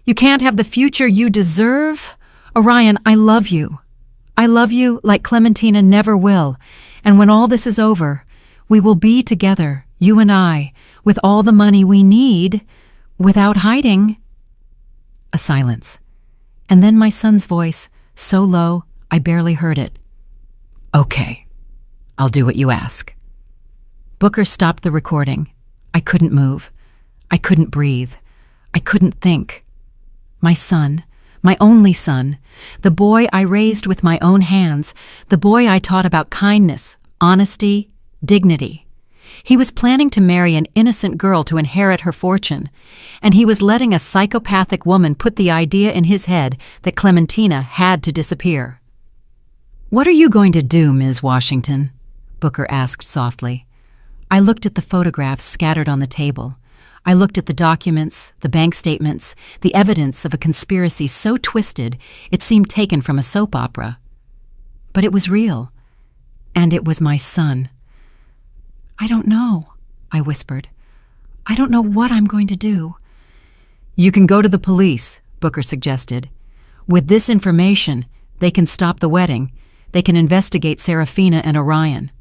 Speaker 1: You can't have the future you deserve? Orion, I love you. I love you like Clementina never will. And when all this is over, we will be together, you and I, with all the money we need, without hiding. A silence. And then my son's voice, so low, I barely heard it. Okay, I'll do what you ask. Booker stopped the recording. I couldn't move. I couldn't breathe. I couldn't think. My son, my only son, the boy I raised with my own hands, the boy I taught about kindness, honesty, dignity. He was planning to marry an innocent girl to inherit her fortune, and he was letting a psychopathic woman put the idea in his head that Clementina had to disappear. "What are you going to do, Ms. Washington?" Booker asked softly. I looked at the photographs scattered on the table. I looked at the documents, the bank statements, the evidence of a conspiracy so twisted it seemed taken from a soap opera. But it was real, and it was my son. "I don't know," I whispered. "I don't know what I'm going to do." "You can go to the police," Booker suggested. "With this information, they can stop the wedding. They can investigate Serafina and Orion."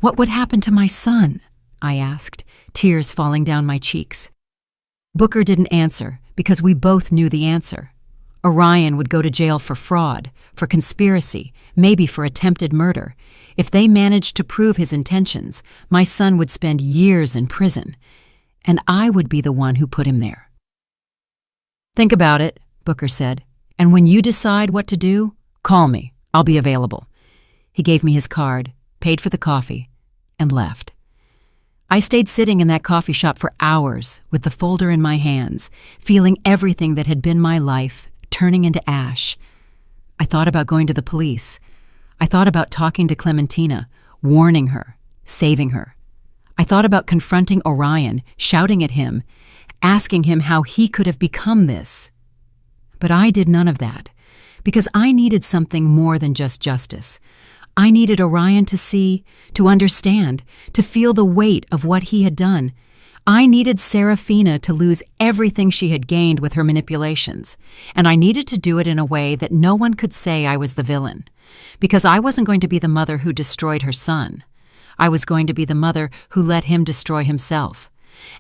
Speaker 1: "What would happen to my son?" I asked, tears falling down my cheeks. Booker didn't answer because we both knew the answer. Orion would go to jail for fraud, for conspiracy, maybe for attempted murder. If they managed to prove his intentions, my son would spend years in prison, and I would be the one who put him there. "Think about it," Booker said, "and when you decide what to do, call me. I'll be available." He gave me his card, paid for the coffee, and left. I stayed sitting in that coffee shop for hours with the folder in my hands, feeling everything that had been my life turning into ash. I thought about going to the police. I thought about talking to Clementina, warning her, saving her. I thought about confronting Orion, shouting at him, asking him how he could have become this. But I did none of that, because I needed something more than just justice. I needed Orion to see, to understand, to feel the weight of what he had done. I needed Serafina to lose everything she had gained with her manipulations, and I needed to do it in a way that no one could say I was the villain, because I wasn't going to be the mother who destroyed her son. I was going to be the mother who let him destroy himself.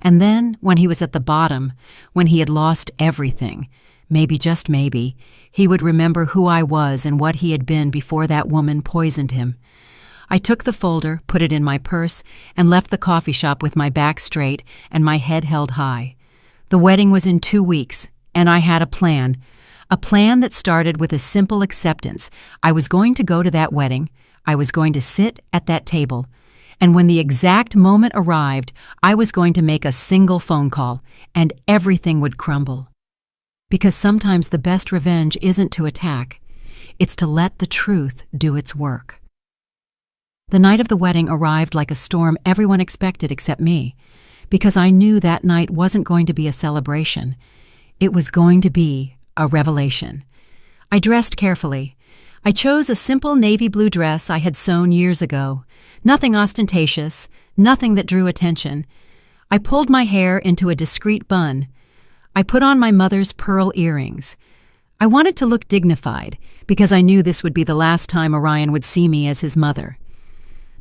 Speaker 1: And then, when he was at the bottom, when he had lost everything, maybe, just maybe, he would remember who I was and what he had been before that woman poisoned him. I took the folder, put it in my purse, and left the coffee shop with my back straight and my head held high. The wedding was in 2 weeks, and I had a plan that started with a simple acceptance. I was going to go to that wedding, I was going to sit at that table, and when the exact moment arrived, I was going to make a single phone call, and everything would crumble. Because sometimes the best revenge isn't to attack, it's to let the truth do its work. The night of the wedding arrived like a storm everyone expected except me, because I knew that night wasn't going to be a celebration. It was going to be a revelation. I dressed carefully. I chose a simple navy blue dress I had sewn years ago. Nothing ostentatious, nothing that drew attention. I pulled my hair into a discreet bun. I put on my mother's pearl earrings. I wanted to look dignified because I knew this would be the last time Orion would see me as his mother.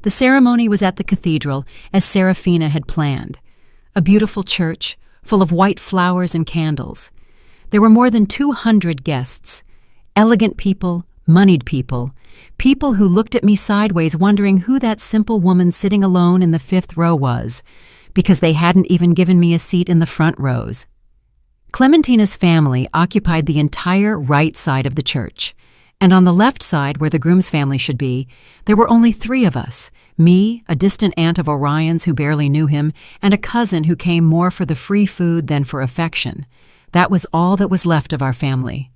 Speaker 1: The ceremony was at the cathedral, as Serafina had planned. A beautiful church, full of white flowers and candles. There were more than 200 guests. Elegant people, moneyed people, people who looked at me sideways wondering who that simple woman sitting alone in the 5th row was, because they hadn't even given me a seat in the front rows. Clementina's family occupied the entire right side of the church, and on the left side, where the groom's family should be, there were only 3 of us, me, a distant aunt of Orion's who barely knew him, and a cousin who came more for the free food than for affection. That was all that was left of our family.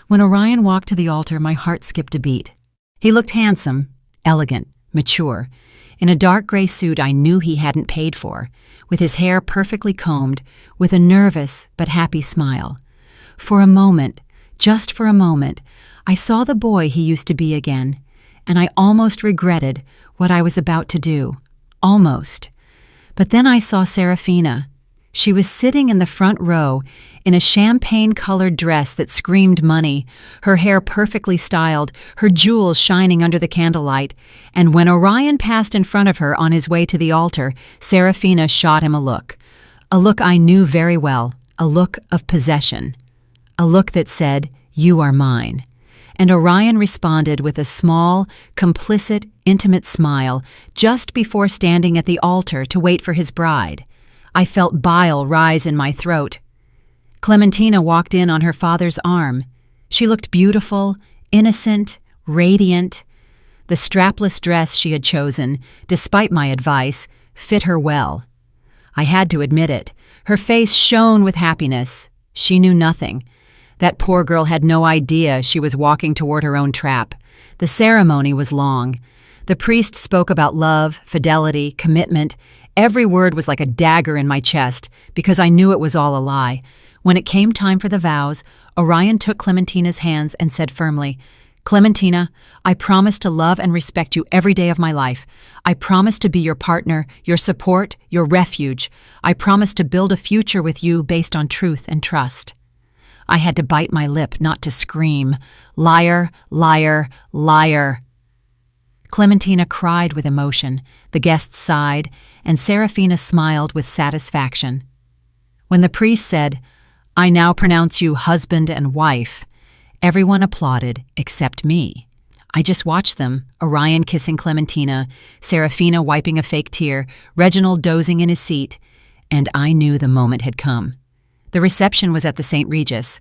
Speaker 1: When Orion walked to the altar, my heart skipped a beat. He looked handsome, elegant, mature, in a dark gray suit I knew he hadn't paid for, with his hair perfectly combed, with a nervous but happy smile. For a moment, just for a moment, I saw the boy he used to be again, and I almost regretted what I was about to do. Almost. But then I saw Serafina. She was sitting in the front row in a champagne-colored dress that screamed money, her hair perfectly styled, her jewels shining under the candlelight, and when Orion passed in front of her on his way to the altar, Serafina shot him a look I knew very well, a look of possession, a look that said, "You are mine." And Orion responded with a small, complicit, intimate smile just before standing at the altar to wait for his bride. I felt bile rise in my throat. Clementina walked in on her father's arm. She looked beautiful, innocent, radiant. The strapless dress she had chosen, despite my advice, fit her well. I had to admit it. Her face shone with happiness. She knew nothing. That poor girl had no idea she was walking toward her own trap. The ceremony was long. The priest spoke about love, fidelity, commitment. Every word was like a dagger in my chest, because I knew it was all a lie. When it came time for the vows, Orion took Clementina's hands and said firmly, "Clementina, I promise to love and respect you every day of my life. I promise to be your partner, your support, your refuge. I promise to build a future with you based on truth and trust." I had to bite my lip not to scream, "Liar, liar, liar." Clementina cried with emotion, the guests sighed, and Serafina smiled with satisfaction. When the priest said, "I now pronounce you husband and wife," everyone applauded except me. I just watched them, Orion kissing Clementina, Serafina wiping a fake tear, Reginald dozing in his seat, and I knew the moment had come. The reception was at the St. Regis,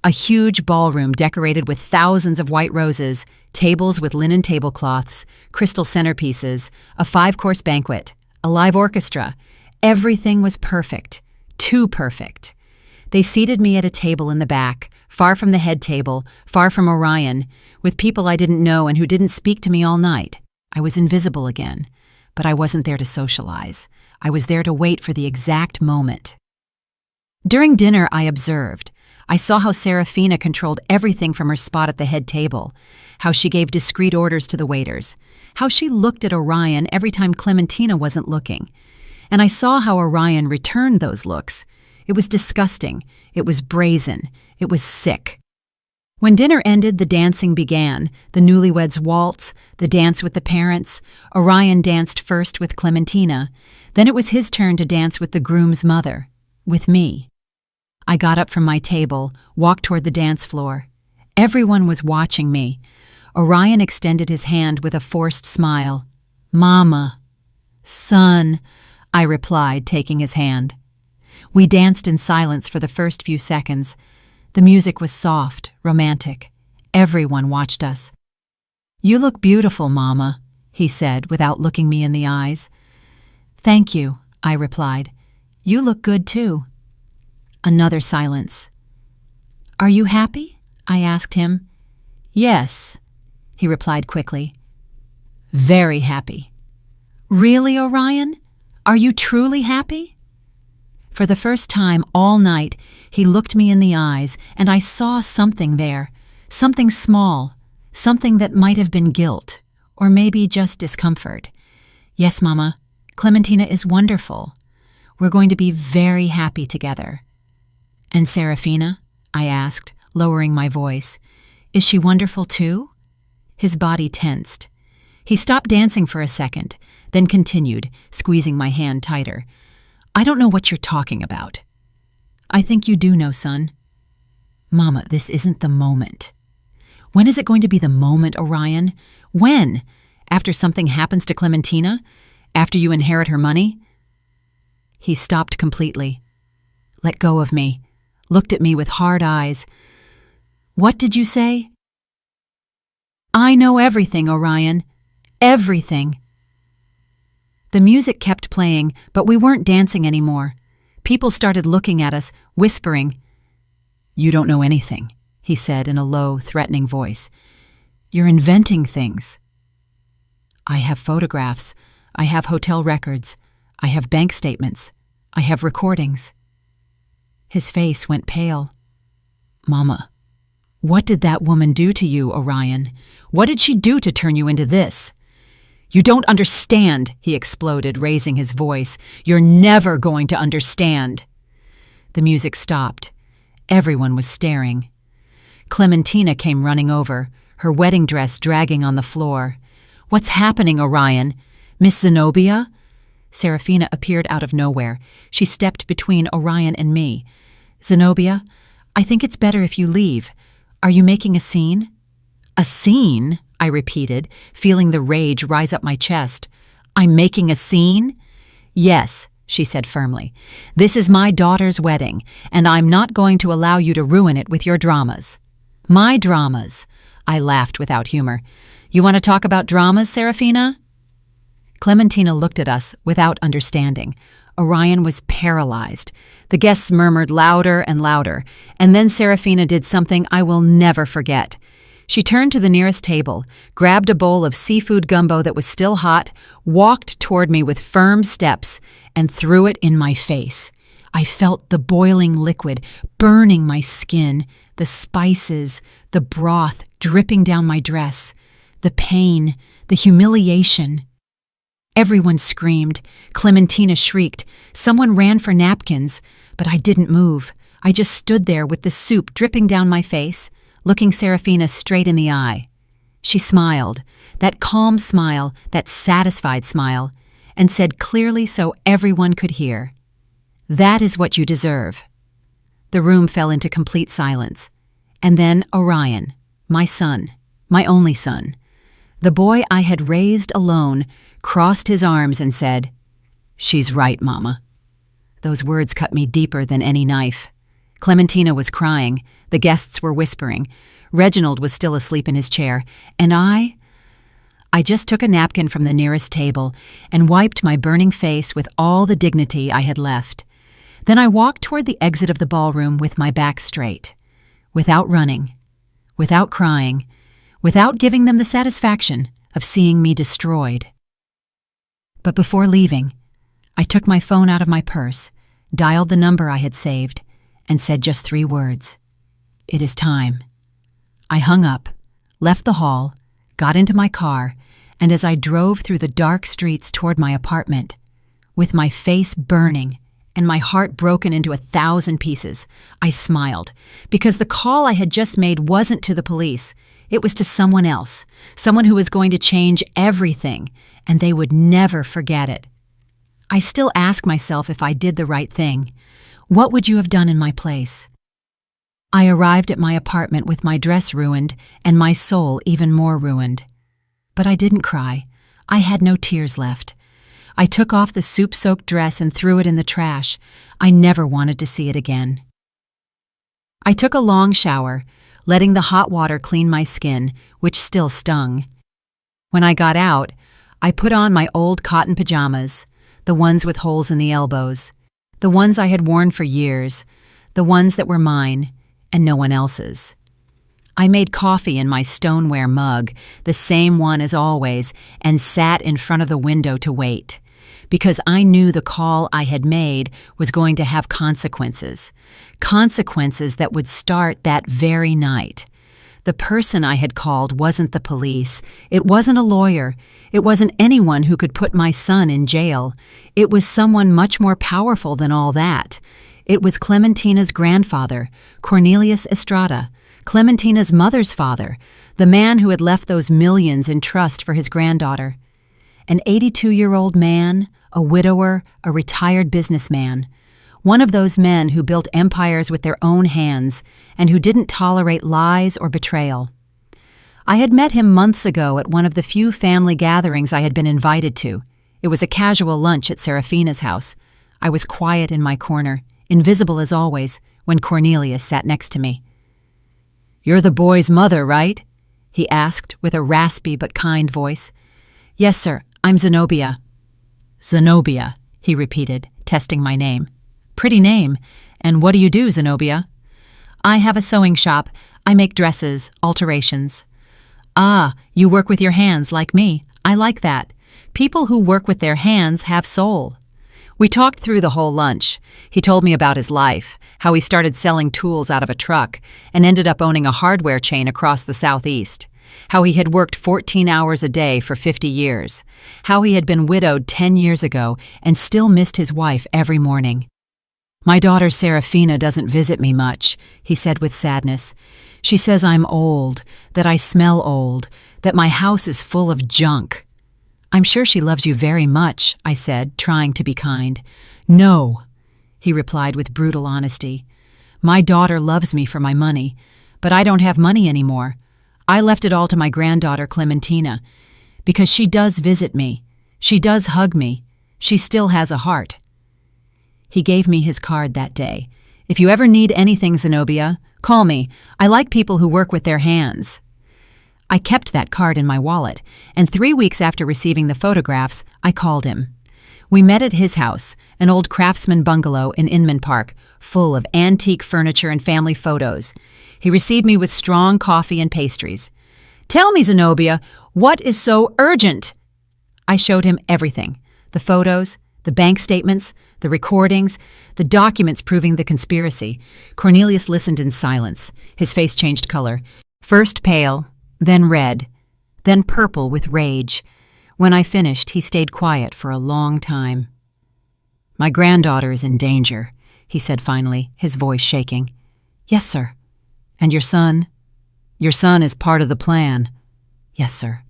Speaker 1: a huge ballroom decorated with thousands of white roses, tables with linen tablecloths, crystal centerpieces, a 5-course banquet, a live orchestra. Everything was perfect, too perfect. They seated me at a table in the back, far from the head table, far from Orion, with people I didn't know and who didn't speak to me all night. I was invisible again, but I wasn't there to socialize. I was there to wait for the exact moment. During dinner, I observed. I saw how Serafina controlled everything from her spot at the head table, how she gave discreet orders to the waiters, how she looked at Orion every time Clementina wasn't looking. And I saw how Orion returned those looks. It was disgusting. It was brazen. It was sick. When dinner ended, the dancing began, the newlyweds' waltz, the dance with the parents. Orion danced first with Clementina. Then it was his turn to dance with the groom's mother, with me. I got up from my table, walked toward the dance floor. Everyone was watching me. Orion extended his hand with a forced smile. "Mama." "Son," I replied, taking his hand. We danced in silence for the first few seconds. The music was soft, romantic. Everyone watched us. "You look beautiful, Mama," he said without looking me in the eyes. "Thank you," I replied. "You look good too." Another silence. "Are you happy?" I asked him. "Yes," he replied quickly. "Very happy." "Really, Orion? Are you truly happy?" For the first time all night, he looked me in the eyes, and I saw something there, something small, something that might have been guilt, or maybe just discomfort. "Yes, Mama, Clementina is wonderful. We're going to be very happy together." "And Serafina?" I asked, lowering my voice. "Is she wonderful too?" His body tensed. He stopped dancing for a second, then continued, squeezing my hand tighter. "I don't know what you're talking about." "I think you do know, son." "Mama, this isn't the moment." "When is it going to be the moment, Orion? When? After something happens to Clementina? After you inherit her money?" He stopped completely. Let go of me. Looked at me with hard eyes. "What did you say?" "I know everything, Orion. Everything." The music kept playing, but we weren't dancing anymore. People started looking at us, whispering. "You don't know anything," he said in a low, threatening voice. "You're inventing things." "I have photographs. I have hotel records. I have bank statements. I have recordings." His face went pale. "Mama, what did that woman do to you, Orion? What did she do to turn you into this?" "You don't understand," he exploded, raising his voice. "You're never going to understand." The music stopped. Everyone was staring. Clementina came running over, her wedding dress dragging on the floor. "What's happening, Orion? Miss Zenobia?" Serafina appeared out of nowhere. She stepped between Orion and me. "Zenobia, I think it's better if you leave. Are you making a scene?" "A scene?" I repeated, feeling the rage rise up my chest. "I'm making a scene?" "Yes," she said firmly. "This is my daughter's wedding, and I'm not going to allow you to ruin it with your dramas." "My dramas?" I laughed without humor. "You want to talk about dramas, Serafina?" Clementina looked at us without understanding. Orion was paralyzed. The guests murmured louder and louder, and then Serafina did something I will never forget. She turned to the nearest table, grabbed a bowl of seafood gumbo that was still hot, walked toward me with firm steps, and threw it in my face. I felt the boiling liquid burning my skin, the spices, the broth dripping down my dress, the pain, the humiliation. Everyone screamed. Clementina shrieked. Someone ran for napkins, but I didn't move. I just stood there with the soup dripping down my face, looking Serafina straight in the eye. She smiled, that calm smile, that satisfied smile, and said clearly so everyone could hear, "That is what you deserve." The room fell into complete silence. And then Orion, my son, my only son, the boy I had raised alone, crossed his arms and said, "She's right, Mama." Those words cut me deeper than any knife. Clementina was crying, the guests were whispering, Reginald was still asleep in his chair, and I just took a napkin from the nearest table and wiped my burning face with all the dignity I had left. Then I walked toward the exit of the ballroom with my back straight, without running, without crying, without giving them the satisfaction of seeing me destroyed. But before leaving, I took my phone out of my purse, dialed the number I had saved, and said just 3 words. "It is time." I hung up, left the hall, got into my car, and as I drove through the dark streets toward my apartment, with my face burning and my heart broken into 1,000 pieces, I smiled, because the call I had just made wasn't to the police. It was to someone else, someone who was going to change everything, and they would never forget it. I still ask myself if I did the right thing. What would you have done in my place? I arrived at my apartment with my dress ruined and my soul even more ruined. But I didn't cry. I had no tears left. I took off the soup-soaked dress and threw it in the trash. I never wanted to see it again. I took a long shower, letting the hot water clean my skin, which still stung. When I got out, I put on my old cotton pajamas, the ones with holes in the elbows, the ones I had worn for years, the ones that were mine and no one else's. I made coffee in my stoneware mug, the same one as always, and sat in front of the window to wait, because I knew the call I had made was going to have consequences, consequences that would start that very night. The person I had called wasn't the police. It wasn't a lawyer. It wasn't anyone who could put my son in jail. It was someone much more powerful than all that. It was Clementina's grandfather, Cornelius Estrada, Clementina's mother's father, the man who had left those millions in trust for his granddaughter. An 82-year-old man, a widower, a retired businessman. One of those men who built empires with their own hands and who didn't tolerate lies or betrayal. I had met him months ago at one of the few family gatherings I had been invited to. It was a casual lunch at Serafina's house. I was quiet in my corner, invisible as always, when Cornelius sat next to me. "You're the boy's mother, right?" he asked with a raspy but kind voice. "Yes, sir, I'm Zenobia." "Zenobia," he repeated, testing my name. "Pretty name. And what do you do, Zenobia?" "I have a sewing shop. I make dresses, alterations." "Ah, you work with your hands like me. I like that. People who work with their hands have soul." We talked through the whole lunch. He told me about his life, how he started selling tools out of a truck and ended up owning a hardware chain across the Southeast, how he had worked 14 hours a day for 50 years, how he had been widowed 10 years ago and still missed his wife every morning. "My daughter Serafina doesn't visit me much," he said with sadness. "She says I'm old, that I smell old, that my house is full of junk." "I'm sure she loves you very much," I said, trying to be kind. "No," he replied with brutal honesty. "My daughter loves me for my money, but I don't have money anymore. I left it all to my granddaughter Clementina, because she does visit me. She does hug me. She still has a heart." He gave me his card that day. "If you ever need anything, Zenobia, call me. I like people who work with their hands." I kept that card in my wallet, and 3 weeks after receiving the photographs, I called him. We met at his house, an old craftsman bungalow in Inman Park, full of antique furniture and family photos. He received me with strong coffee and pastries. "Tell me, Zenobia, what is so urgent?" I showed him everything: the photos, the bank statements, the recordings, the documents proving the conspiracy. Cornelius listened in silence. His face changed color. First pale, then red, then purple with rage. When I finished, he stayed quiet for a long time. "My granddaughter is in danger," he said finally, his voice shaking. "Yes, sir." "And your son?" "Your son is part of the plan." "Yes, sir."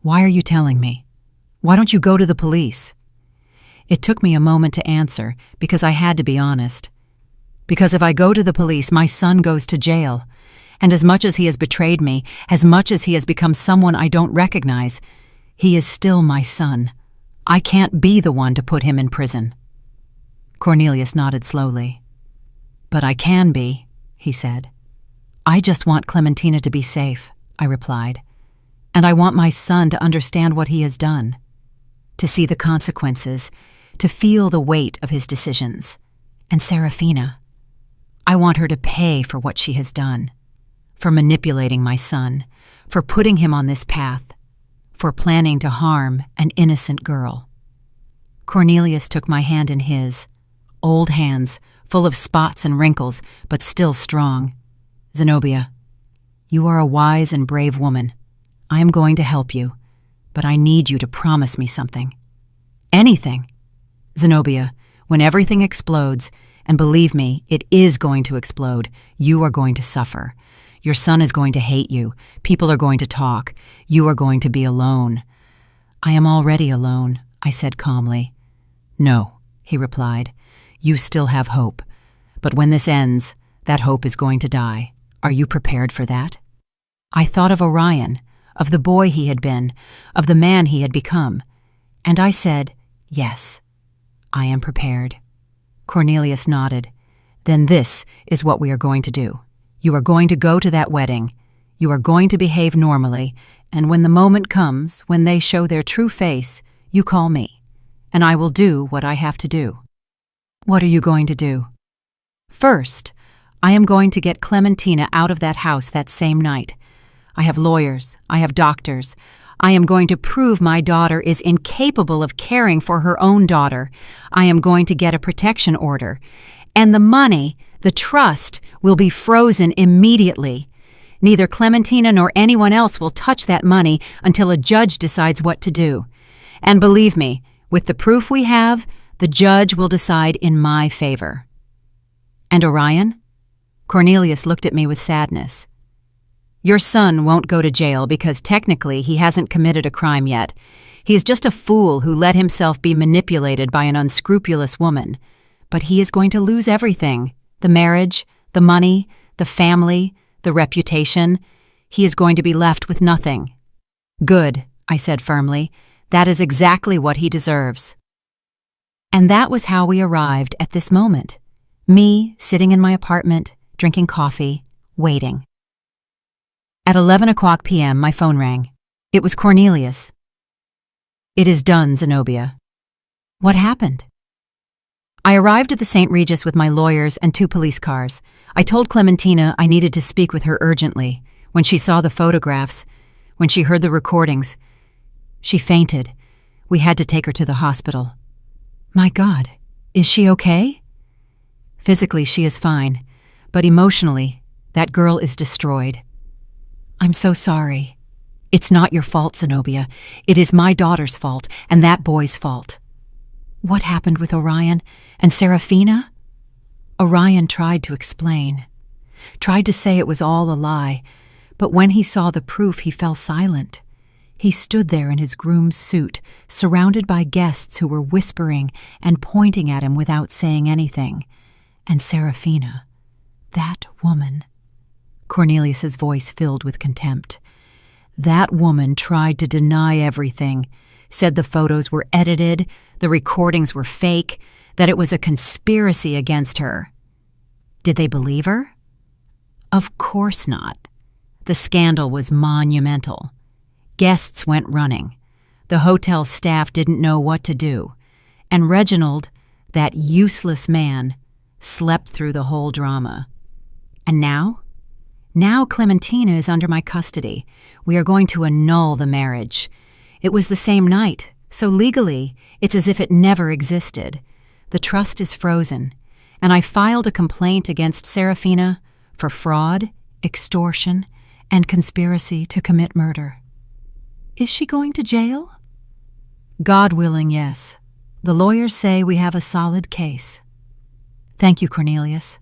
Speaker 1: "Why are you telling me? Why don't you go to the police?" It took me a moment to answer, because I had to be honest. Because if I go to the police, my son goes to jail. And as much as he has betrayed me, as much as he has become someone I don't recognize, he is still my son. I can't be the one to put him in prison. Cornelius nodded slowly. "But I can be," he said. "I just want Clementina to be safe," I replied. "And I want my son to understand what he has done, to see the consequences, to feel the weight of his decisions. And Serafina, I want her to pay for what she has done, for manipulating my son, for putting him on this path, for planning to harm an innocent girl." Cornelius took my hand in his, old hands, full of spots and wrinkles, but still strong. "Zenobia, you are a wise and brave woman. I am going to help you, but I need you to promise me something. Anything. Zenobia, when everything explodes, and believe me, it is going to explode, you are going to suffer. Your son is going to hate you. People are going to talk. You are going to be alone." "I am already alone," I said calmly. "No," he replied. "You still have hope. But when this ends, that hope is going to die. Are you prepared for that?" I thought of Orion, of the boy he had been, of the man he had become. And I said, "Yes, I am prepared." Cornelius nodded. "Then this is what we are going to do. You are going to go to that wedding. You are going to behave normally, and when the moment comes, when they show their true face, you call me, and I will do what I have to do." "What are you going to do?" "First, I am going to get Clementina out of that house that same night. I have lawyers. I have doctors. I am going to prove my daughter is incapable of caring for her own daughter. I am going to get a protection order. And the money, the trust, will be frozen immediately. Neither Clementina nor anyone else will touch that money until a judge decides what to do. And believe me, with the proof we have, the judge will decide in my favor." "And Orion?" Cornelius looked at me with sadness. "Your son won't go to jail because technically he hasn't committed a crime yet. He's just a fool who let himself be manipulated by an unscrupulous woman. But he is going to lose everything: the marriage, the money, the family, the reputation. He is going to be left with nothing." "Good," I said firmly. "That is exactly what he deserves." And that was how we arrived at this moment. Me sitting in my apartment, drinking coffee, waiting. At 11 p.m., my phone rang. It was Cornelius. "It is done, Zenobia." "What happened?" "I arrived at the St. Regis with my lawyers and 2 police cars. I told Clementina I needed to speak with her urgently. When she saw the photographs, when she heard the recordings, she fainted. We had to take her to the hospital." "My God, is she okay?" "Physically, she is fine, but emotionally, that girl is destroyed." "I'm so sorry." "It's not your fault, Zenobia. It is my daughter's fault, and that boy's fault." "What happened with Orion and Serafina?" Orion tried to explain, tried to say it was all a lie, but when he saw the proof, he fell silent. He stood there in his groom's suit, surrounded by guests who were whispering and pointing at him without saying anything. And Serafina, that woman. Cornelius's voice filled with contempt. That woman tried to deny everything, said the photos were edited, the recordings were fake, that it was a conspiracy against her. Did they believe her? Of course not. The scandal was monumental. Guests went running. The hotel staff didn't know what to do. And Reginald, that useless man, slept through the whole drama. And now? Now Clementina is under my custody. We are going to annul the marriage. It was the same night, so legally, it's as if it never existed. The trust is frozen, and I filed a complaint against Serafina for fraud, extortion, and conspiracy to commit murder. Is she going to jail? God willing, yes. The lawyers say we have a solid case. Thank you, Cornelius.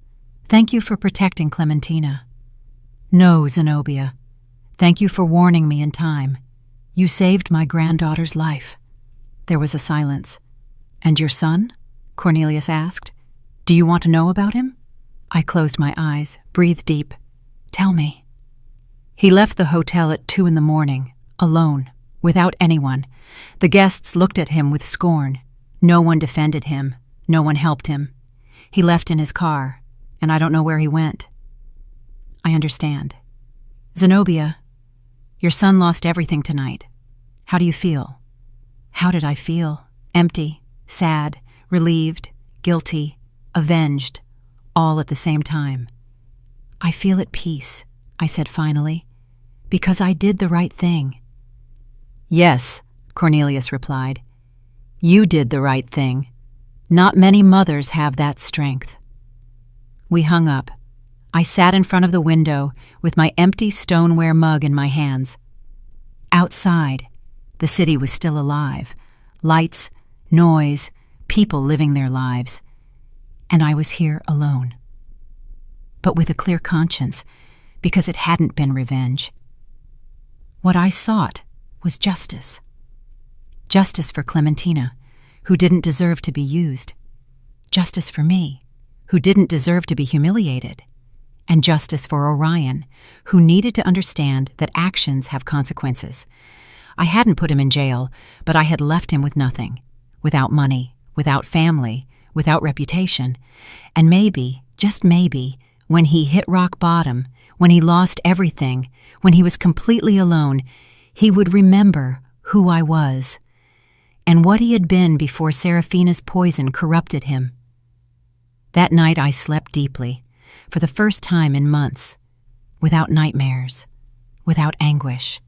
Speaker 1: Thank you for protecting Clementina. No, Zenobia. Thank you for warning me in time. You saved my granddaughter's life. There was a silence. And your son? Cornelius asked. Do you want to know about him? I closed my eyes, breathed deep. Tell me. He left the hotel at 2 a.m, alone, without anyone. The guests looked at him with scorn. No one defended him. No one helped him. He left in his car, and I don't know where he went. I understand. Zenobia, your son lost everything tonight. How do you feel? How did I feel? Empty, sad, relieved, guilty, avenged, all at the same time. I feel at peace, I said finally, because I did the right thing. Yes, Cornelius replied. You did the right thing. Not many mothers have that strength. We hung up. I sat in front of the window with my empty stoneware mug in my hands. Outside, the city was still alive. Lights, noise, people living their lives. And I was here alone. But with a clear conscience, because it hadn't been revenge. What I sought was justice. Justice for Clementina, who didn't deserve to be used. Justice for me, who didn't deserve to be humiliated. And justice for Orion, who needed to understand that actions have consequences. I hadn't put him in jail, but I had left him with nothing. Without money, without family, without reputation. And maybe, just maybe, when he hit rock bottom, when he lost everything, when he was completely alone, he would remember who I was, and what he had been before Serafina's poison corrupted him. That night I slept deeply, for the first time in months, without nightmares, without anguish,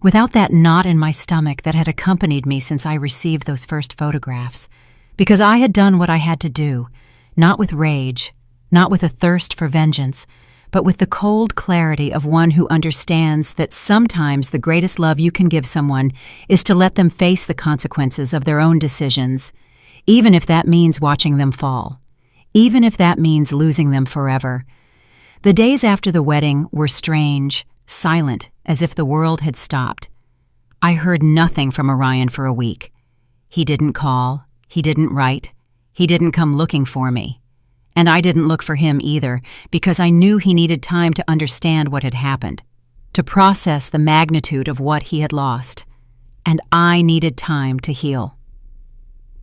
Speaker 1: without that knot in my stomach that had accompanied me since I received those first photographs, because I had done what I had to do, not with rage, not with a thirst for vengeance, but with the cold clarity of one who understands that sometimes the greatest love you can give someone is to let them face the consequences of their own decisions, even if that means watching them fall, even if that means losing them forever. The days after the wedding were strange, silent, as if the world had stopped. I heard nothing from Orion for a week. He didn't call, he didn't write, he didn't come looking for me. And I didn't look for him either, because I knew he needed time to understand what had happened, to process the magnitude of what he had lost. And I needed time to heal.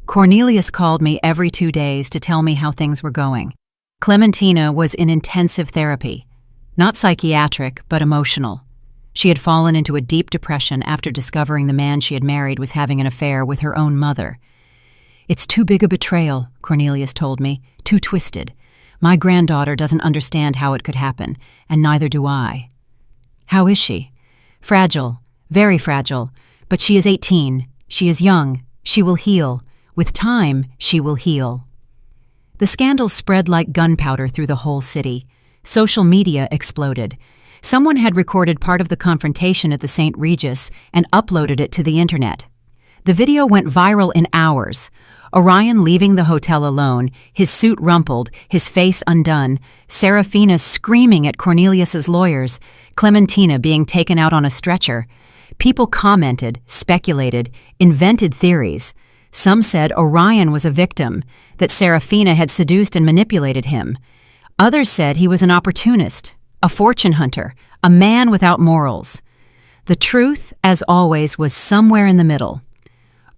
Speaker 1: Cornelius called me every 2 days to tell me how things were going. Clementina was in intensive therapy, not psychiatric, but emotional. She had fallen into a deep depression after discovering the man she had married was having an affair with her own mother. It's too big a betrayal, Cornelius told me, too twisted. My granddaughter doesn't understand how it could happen, and neither do I. How is she? Fragile, very fragile, but she is 18. She is young. She will heal. With time, she will heal. The scandal spread like gunpowder through the whole city. Social media exploded. Someone had recorded part of the confrontation at the St. Regis and uploaded it to the internet. The video went viral in hours. Orion leaving the hotel alone, his suit rumpled, his face undone, Serafina screaming at Cornelius's lawyers, Clementina being taken out on a stretcher. People commented, speculated, invented theories. Some said Orion was a victim, that Serafina had seduced and manipulated him. Others said he was an opportunist, a fortune hunter, a man without morals. The truth, as always, was somewhere in the middle.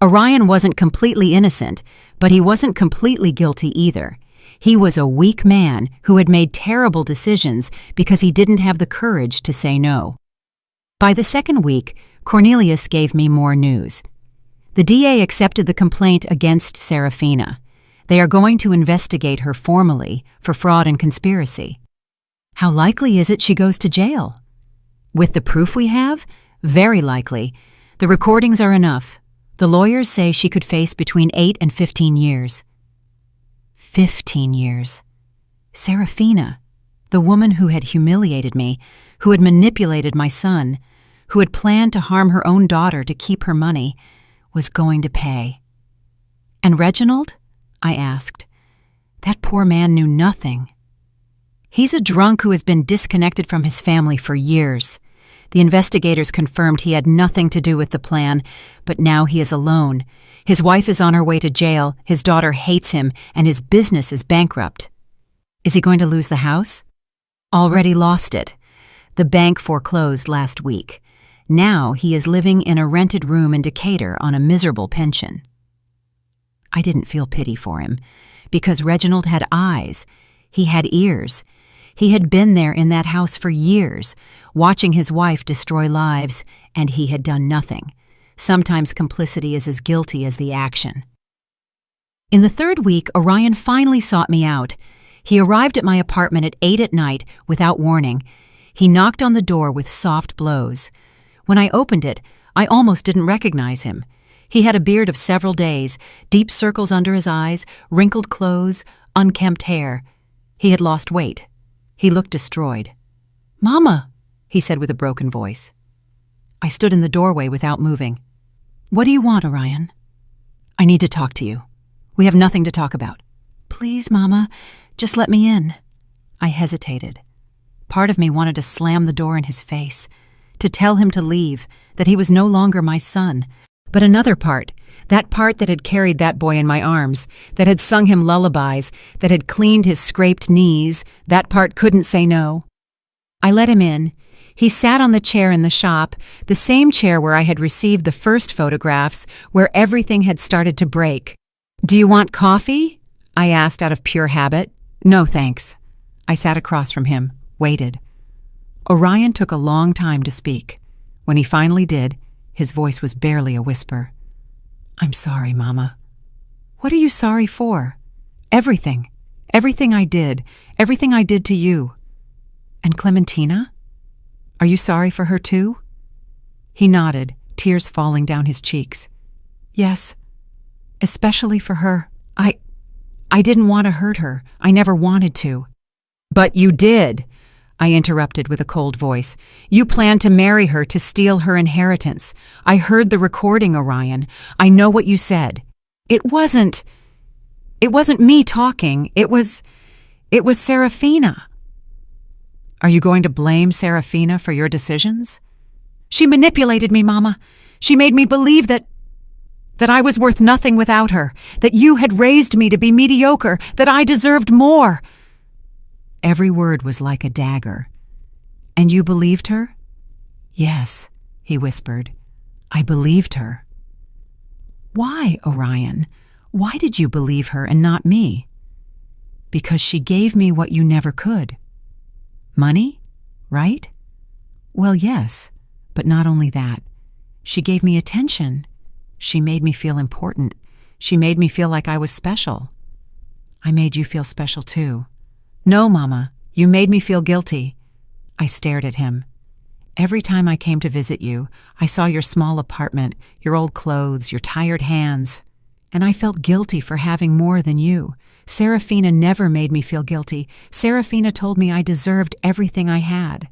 Speaker 1: Orion wasn't completely innocent, but he wasn't completely guilty either. He was a weak man who had made terrible decisions because he didn't have the courage to say no. By the second week, Cornelius gave me more news. The DA accepted the complaint against Serafina. They are going to investigate her formally for fraud and conspiracy. How likely is it she goes to jail? With the proof we have, very likely. The recordings are enough. The lawyers say she could face between 8 and 15 years. 15 years. Serafina, the woman who had humiliated me, who had manipulated my son, who had planned to harm her own daughter to keep her money, was going to pay. And Reginald? I asked. That poor man knew nothing. He's a drunk who has been disconnected from his family for years. The investigators confirmed he had nothing to do with the plan, but now he is alone. His wife is on her way to jail, his daughter hates him, and his business is bankrupt. Is he going to lose the house? Already lost it. The bank foreclosed last week. Now he is living in a rented room in Decatur on a miserable pension. I didn't feel pity for him, because Reginald had eyes. He had ears. He had been there in that house for years, watching his wife destroy lives, and he had done nothing. Sometimes complicity is as guilty as the action. In the third week, Orion finally sought me out. He arrived at my apartment at 8 at night without warning. He knocked on the door with soft blows. When I opened it, I almost didn't recognize him. He had a beard of several days, deep circles under his eyes, wrinkled clothes, unkempt hair. He had lost weight. He looked destroyed. "Mama," he said with a broken voice. I stood in the doorway without moving. "What do you want, Orion?" "I need to talk to you. We have nothing to talk about." "Please, Mama, just let me in." I hesitated. Part of me wanted to slam the door in his face, to tell him to leave, that he was no longer my son. But another part, that part that had carried that boy in my arms, that had sung him lullabies, that had cleaned his scraped knees, that part couldn't say no. I let him in. He sat on the chair in the shop, the same chair where I had received the first photographs, where everything had started to break. "Do you want coffee?" I asked out of pure habit. "No, thanks." I sat across from him, waited. Orion took a long time to speak. When he finally did, his voice was barely a whisper. "I'm sorry, Mama." "What are you sorry for?" "Everything. Everything I did. Everything I did to you." "And Clementina? Are you sorry for her too?" He nodded, tears falling down his cheeks. "Yes, especially for her. I didn't want to hurt her. I never wanted to." "But you did," I interrupted with a cold voice. "You planned to marry her to steal her inheritance. I heard the recording, Orion. I know what you said. It wasn't me talking. It was Serafina." "Are you going to blame Serafina for your decisions?" "She manipulated me, Mama. She made me believe that I was worth nothing without her, that you had raised me to be mediocre, that I deserved more." Every word was like a dagger. "And you believed her?" "Yes," he whispered. "I believed her." "Why, Orion? Why did you believe her and not me?" "Because she gave me what you never could." "Money, right?" "Well, yes, but not only that. She gave me attention. She made me feel important. She made me feel like I was special." "I made you feel special too." "No, Mama, you made me feel guilty." I stared at him. "Every time I came to visit you, I saw your small apartment, your old clothes, your tired hands, and I felt guilty for having more than you. Serafina never made me feel guilty. Serafina told me I deserved everything I had."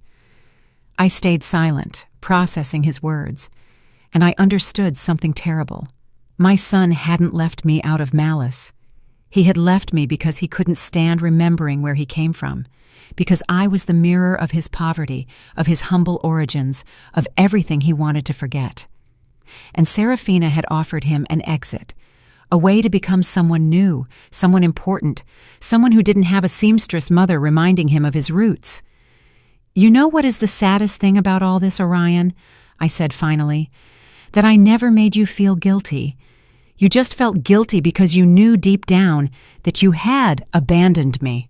Speaker 1: I stayed silent, processing his words, and I understood something terrible. My son hadn't left me out of malice. He had left me because he couldn't stand remembering where he came from, because I was the mirror of his poverty, of his humble origins, of everything he wanted to forget. And Serafina had offered him an exit, a way to become someone new, someone important, someone who didn't have a seamstress mother reminding him of his roots. "You know what is the saddest thing about all this, Orion?" I said finally. "That I never made you feel guilty. You just felt guilty because you knew deep down that you had abandoned me.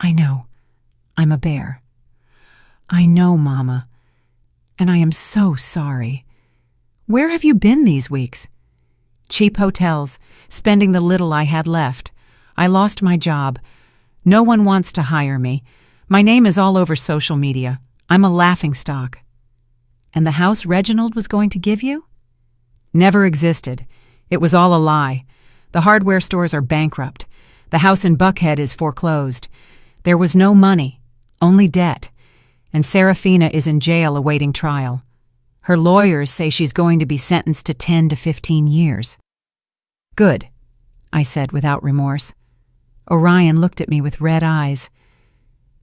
Speaker 1: I know. I'm a bear. I know, Mama. And I am so sorry. Where have you been these weeks? Cheap hotels, spending the little I had left. I lost my job. No one wants to hire me. My name is all over social media. I'm a laughingstock. And the house Reginald was going to give you? Never existed. It was all a lie. The hardware stores are bankrupt. The house in Buckhead is foreclosed. There was no money, only debt. And Serafina is in jail awaiting trial. Her lawyers say she's going to be sentenced to 10 to 15 years. Good, I said without remorse. Orion looked at me with red eyes.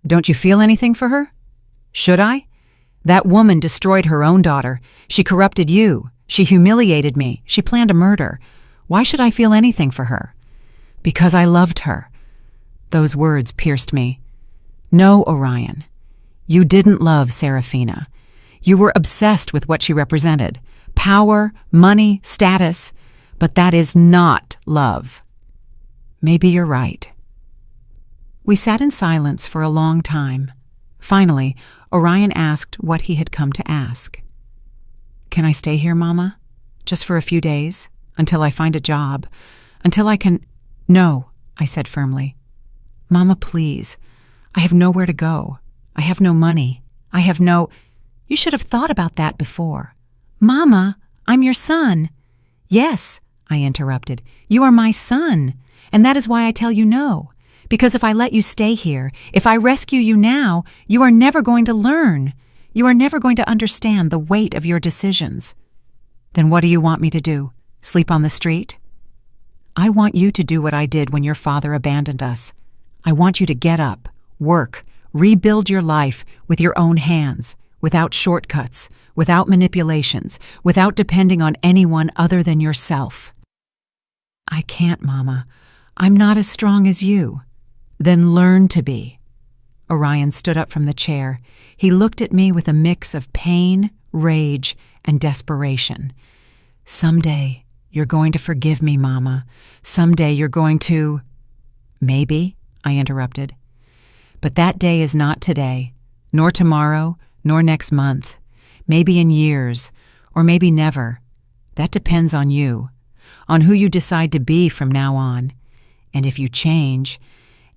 Speaker 1: Don't you feel anything for her? Should I? That woman destroyed her own daughter. She corrupted you. She humiliated me. She planned a murder. Why should I feel anything for her? Because I loved her. Those words pierced me. No, Orion. You didn't love Serafina. You were obsessed with what she represented. Power, money, status. But that is not love. Maybe you're right. We sat in silence for a long time. Finally, Orion asked what he had come to ask. Can I stay here, Mama? Just for a few days? Until I find a job? Until I can— No, I said firmly. Mama, please. I have nowhere to go. I have no money. I have no— You should have thought about that before. Mama, I'm your son. Yes, I interrupted. You are my son. And that is why I tell you no. Because if I let you stay here, if I rescue you now, you are never going to learn. You are never going to understand the weight of your decisions. Then what do you want me to do? Sleep on the street? I want you to do what I did when your father abandoned us. I want you to get up, work, rebuild your life with your own hands, without shortcuts, without manipulations, without depending on anyone other than yourself. I can't, Mama. I'm not as strong as you. Then learn to be. Orion stood up from the chair. He looked at me with a mix of pain, rage, and desperation. Someday, you're going to forgive me, Mama. Someday you're going to— Maybe, I interrupted. But that day is not today, nor tomorrow, nor next month. Maybe in years, or maybe never. That depends on you, on who you decide to be from now on. And if you change,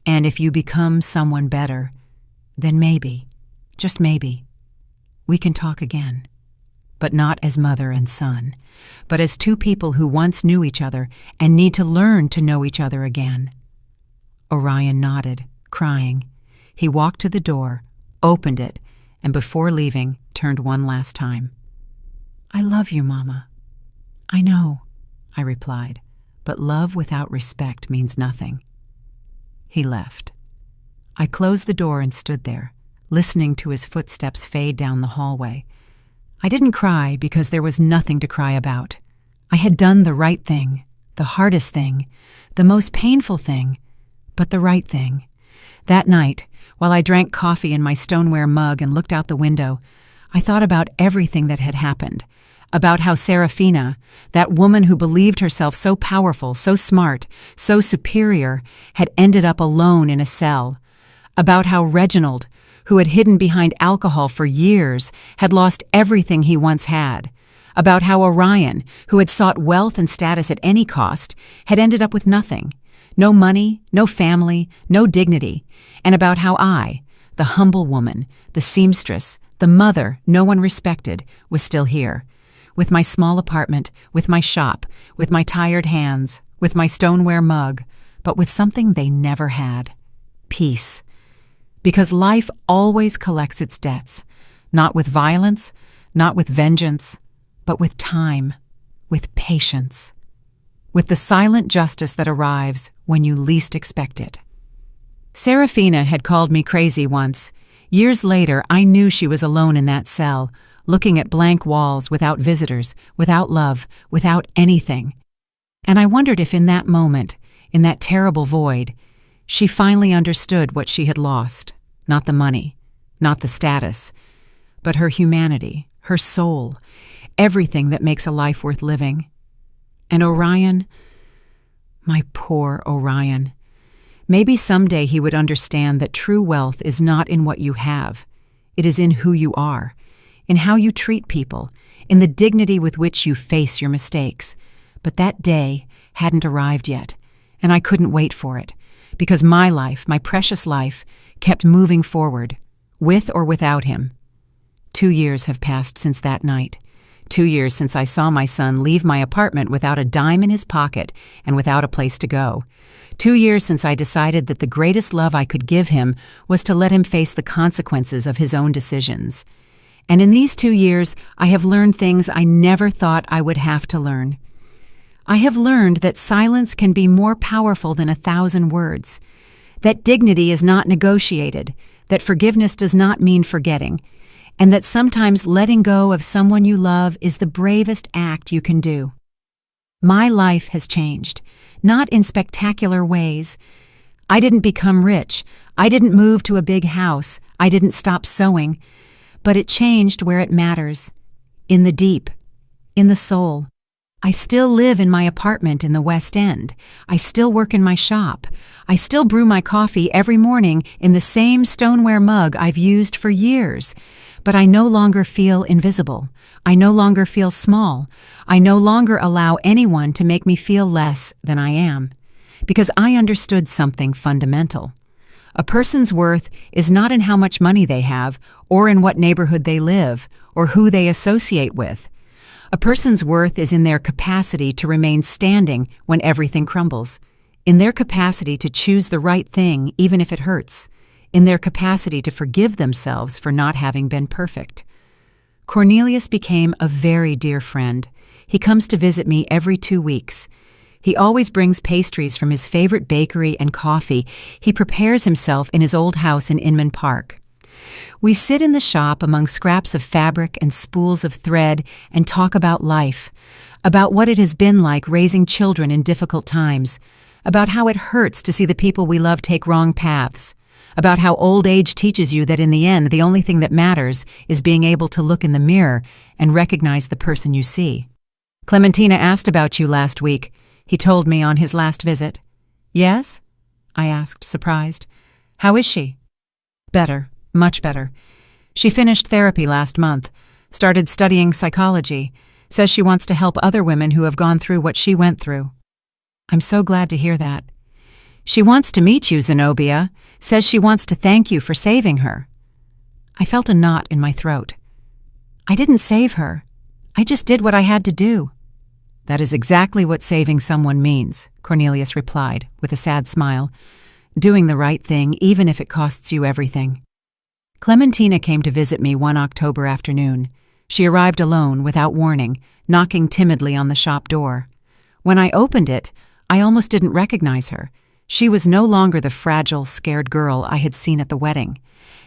Speaker 1: and if you become someone better, then maybe, just maybe, we can talk again. But not as mother and son, but as two people who once knew each other and need to learn to know each other again. Orion nodded, crying. He walked to the door, opened it, and before leaving, turned one last time. I love you, Mama. I know, I replied, but love without respect means nothing. He left. I closed the door and stood there, listening to his footsteps fade down the hallway. I didn't cry because there was nothing to cry about. I had done the right thing, the hardest thing, the most painful thing, but the right thing. That night, while I drank coffee in my stoneware mug and looked out the window, I thought about everything that had happened, about how Serafina, that woman who believed herself so powerful, so smart, so superior, had ended up alone in a cell, about how Reginald, who had hidden behind alcohol for years, had lost everything he once had, about how Orion, who had sought wealth and status at any cost, had ended up with nothing, no money, no family, no dignity, and about how I, the humble woman, the seamstress, the mother no one respected, was still here, with my small apartment, with my shop, with my tired hands, with my stoneware mug, but with something they never had: peace. Because life always collects its debts, not with violence, not with vengeance, but with time, with patience, with the silent justice that arrives when you least expect it. Serafina had called me crazy once. Years later, I knew she was alone in that cell, looking at blank walls without visitors, without love, without anything. And I wondered if in that moment, in that terrible void, she finally understood what she had lost. Not the money, not the status, but her humanity, her soul, everything that makes a life worth living. And Orion, my poor Orion. Maybe someday he would understand that true wealth is not in what you have. It is in who you are, in how you treat people, in the dignity with which you face your mistakes. But that day hadn't arrived yet, and I couldn't wait for it, because my life, my precious life, kept moving forward, with or without him. 2 years have passed since that night. 2 years since I saw my son leave my apartment without a dime in his pocket and without a place to go. 2 years since I decided that the greatest love I could give him was to let him face the consequences of his own decisions. And in these 2 years, I have learned things I never thought I would have to learn. I have learned that silence can be more powerful than 1,000 words, that dignity is not negotiated, that forgiveness does not mean forgetting, and that sometimes letting go of someone you love is the bravest act you can do. My life has changed, not in spectacular ways. I didn't become rich. I didn't move to a big house. I didn't stop sewing. But it changed where it matters, in the deep, in the soul. I still live in my apartment in the West End. I still work in my shop. I still brew my coffee every morning in the same stoneware mug I've used for years. But I no longer feel invisible. I no longer feel small. I no longer allow anyone to make me feel less than I am. Because I understood something fundamental. A person's worth is not in how much money they have, or in what neighborhood they live, or who they associate with. A person's worth is in their capacity to remain standing when everything crumbles, in their capacity to choose the right thing even if it hurts, in their capacity to forgive themselves for not having been perfect. Cornelius became a very dear friend. He comes to visit me every 2 weeks. He always brings pastries from his favorite bakery and coffee he prepares himself in his old house in Inman Park. We sit in the shop among scraps of fabric and spools of thread and talk about life, about what it has been like raising children in difficult times, about how it hurts to see the people we love take wrong paths, about how old age teaches you that in the end the only thing that matters is being able to look in the mirror and recognize the person you see. Clementina asked about you last week, he told me on his last visit. Yes? I asked, surprised. How is she? Better. Much better. She finished therapy last month, started studying psychology, says she wants to help other women who have gone through what she went through. I'm so glad to hear that. She wants to meet you, Zenobia, says she wants to thank you for saving her. I felt a knot in my throat. I didn't save her. I just did what I had to do. That is exactly what saving someone means, Cornelius replied, with a sad smile. Doing the right thing, even if it costs you everything. Clementina came to visit me one October afternoon. She arrived alone, without warning, knocking timidly on the shop door. When I opened it, I almost didn't recognize her. She was no longer the fragile, scared girl I had seen at the wedding.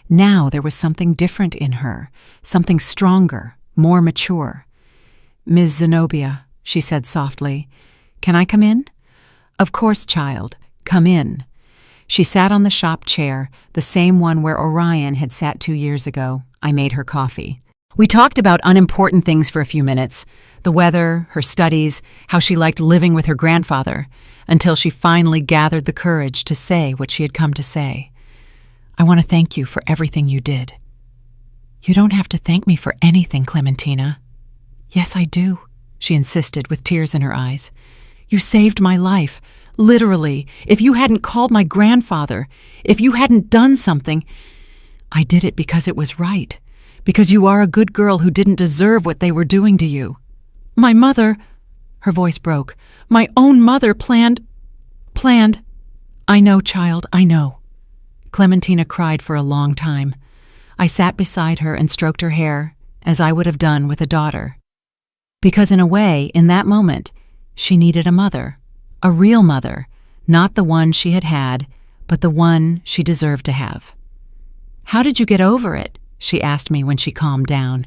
Speaker 1: Now there was something different in her, something stronger, more mature. Ms. Zenobia, she said softly, can I come in? Of course, child, come in. She sat on the shop chair, the same one where Orion had sat 2 years ago. I made her coffee. We talked about unimportant things for a few minutes, the weather, her studies, how she liked living with her grandfather, until she finally gathered the courage to say what she had come to say. I want to thank you for everything you did. You don't have to thank me for anything, Clementina. Yes, I do, she insisted with tears in her eyes. You saved my life. Literally, if you hadn't called my grandfather, if you hadn't done something, I did it because it was right, because you are a good girl who didn't deserve what they were doing to you. My mother, her voice broke, my own mother planned. I know, child, I know. Clementina cried for a long time. I sat beside her and stroked her hair, as I would have done with a daughter. Because in a way, in that moment, she needed a mother. A real mother, not the one she had had, but the one she deserved to have. How did you get over it? She asked me when she calmed down.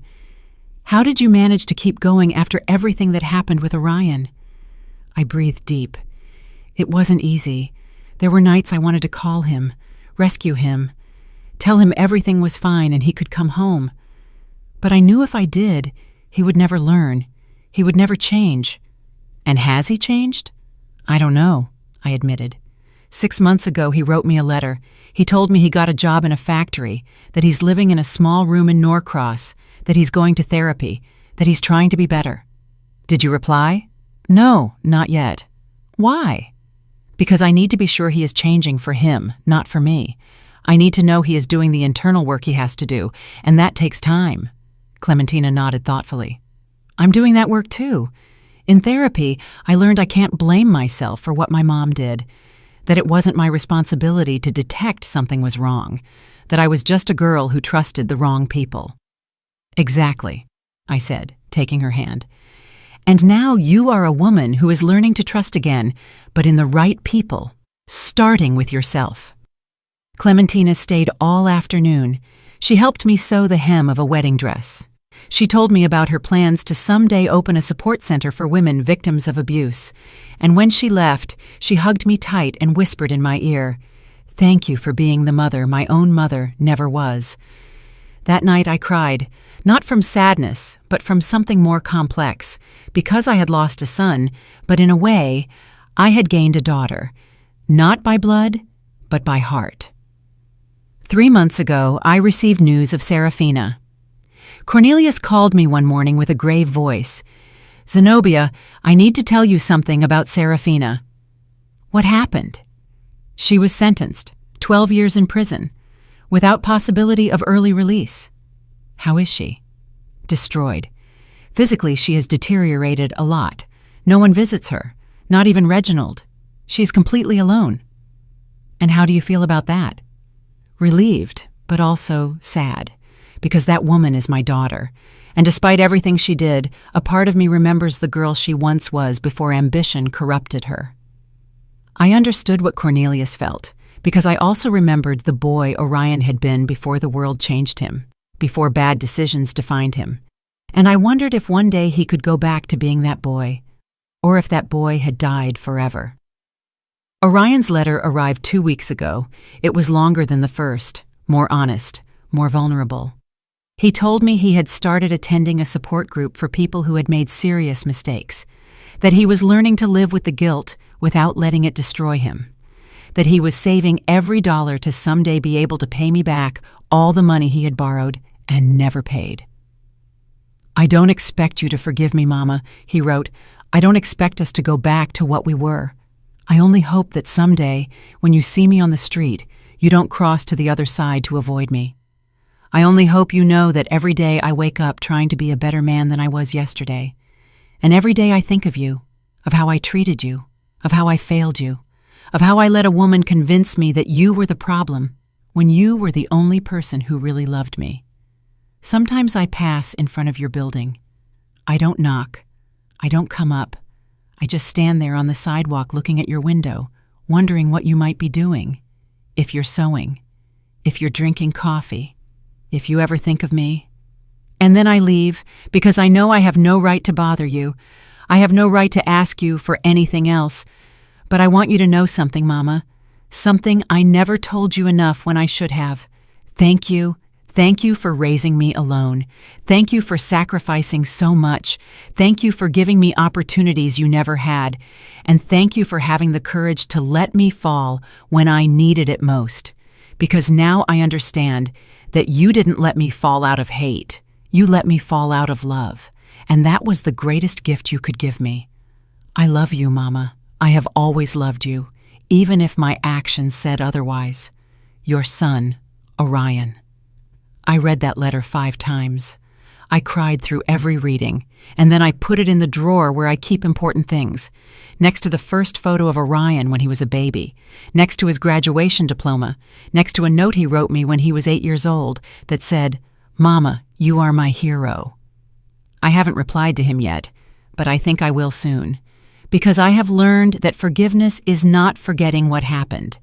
Speaker 1: How did you manage to keep going after everything that happened with Orion? I breathed deep. It wasn't easy. There were nights I wanted to call him, rescue him, tell him everything was fine and he could come home. But I knew if I did, he would never learn. He would never change. And has he changed? I don't know, I admitted. 6 months ago, he wrote me a letter. He told me he got a job in a factory, that he's living in a small room in Norcross, that he's going to therapy, that he's trying to be better. Did you reply? No, not yet. Why? Because I need to be sure he is changing for him, not for me. I need to know he is doing the internal work he has to do, and that takes time. Clementina nodded thoughtfully. I'm doing that work too. In therapy, I learned I can't blame myself for what my mom did, that it wasn't my responsibility to detect something was wrong, that I was just a girl who trusted the wrong people. Exactly, I said, taking her hand. And now you are a woman who is learning to trust again, but in the right people, starting with yourself. Clementina stayed all afternoon. She helped me sew the hem of a wedding dress. She told me about her plans to someday open a support center for women victims of abuse. And when she left, she hugged me tight and whispered in my ear, "Thank you for being the mother my own mother never was." That night I cried, not from sadness, but from something more complex, because I had lost a son, but in a way, I had gained a daughter, not by blood, but by heart. 3 months ago, I received news of Serafina. Cornelius called me one morning with a grave voice. "Zenobia, I need to tell you something about Serafina." What happened? She was sentenced, 12 years in prison, without possibility of early release. How is she? Destroyed. Physically, she has deteriorated a lot. No one visits her, not even Reginald. She's completely alone. And how do you feel about that? Relieved, but also sad, because that woman is my daughter, and despite everything she did, a part of me remembers the girl she once was before ambition corrupted her. I understood what Cornelius felt, because I also remembered the boy Orion had been before the world changed him, before bad decisions defined him. And I wondered if one day he could go back to being that boy, or if that boy had died forever. Orion's letter arrived 2 weeks ago. It was longer than the first, more honest, more vulnerable. He told me he had started attending a support group for people who had made serious mistakes, that he was learning to live with the guilt without letting it destroy him, that he was saving every dollar to someday be able to pay me back all the money he had borrowed and never paid. "I don't expect you to forgive me, Mama," he wrote. "I don't expect us to go back to what we were. I only hope that someday, when you see me on the street, you don't cross to the other side to avoid me. I only hope you know that every day I wake up trying to be a better man than I was yesterday. And every day I think of you, of how I treated you, of how I failed you, of how I let a woman convince me that you were the problem when you were the only person who really loved me. Sometimes I pass in front of your building. I don't knock. I don't come up. I just stand there on the sidewalk looking at your window, wondering what you might be doing, if you're sewing, if you're drinking coffee, if you ever think of me. And then I leave because I know I have no right to bother you. I have no right to ask you for anything else. But I want you to know something, Mama. Something I never told you enough when I should have. Thank you. Thank you for raising me alone. Thank you for sacrificing so much. Thank you for giving me opportunities you never had. And thank you for having the courage to let me fall when I needed it most. Because now I understand that you didn't let me fall out of hate. You let me fall out of love. And that was the greatest gift you could give me. I love you, Mama. I have always loved you, even if my actions said otherwise. Your son, Orion." I read that letter 5 times. I cried through every reading, and then I put it in the drawer where I keep important things, next to the first photo of Orion when he was a baby, next to his graduation diploma, next to a note he wrote me when he was 8 years old that said, "Mama, you are my hero." I haven't replied to him yet, but I think I will soon, because I have learned that forgiveness is not forgetting what happened.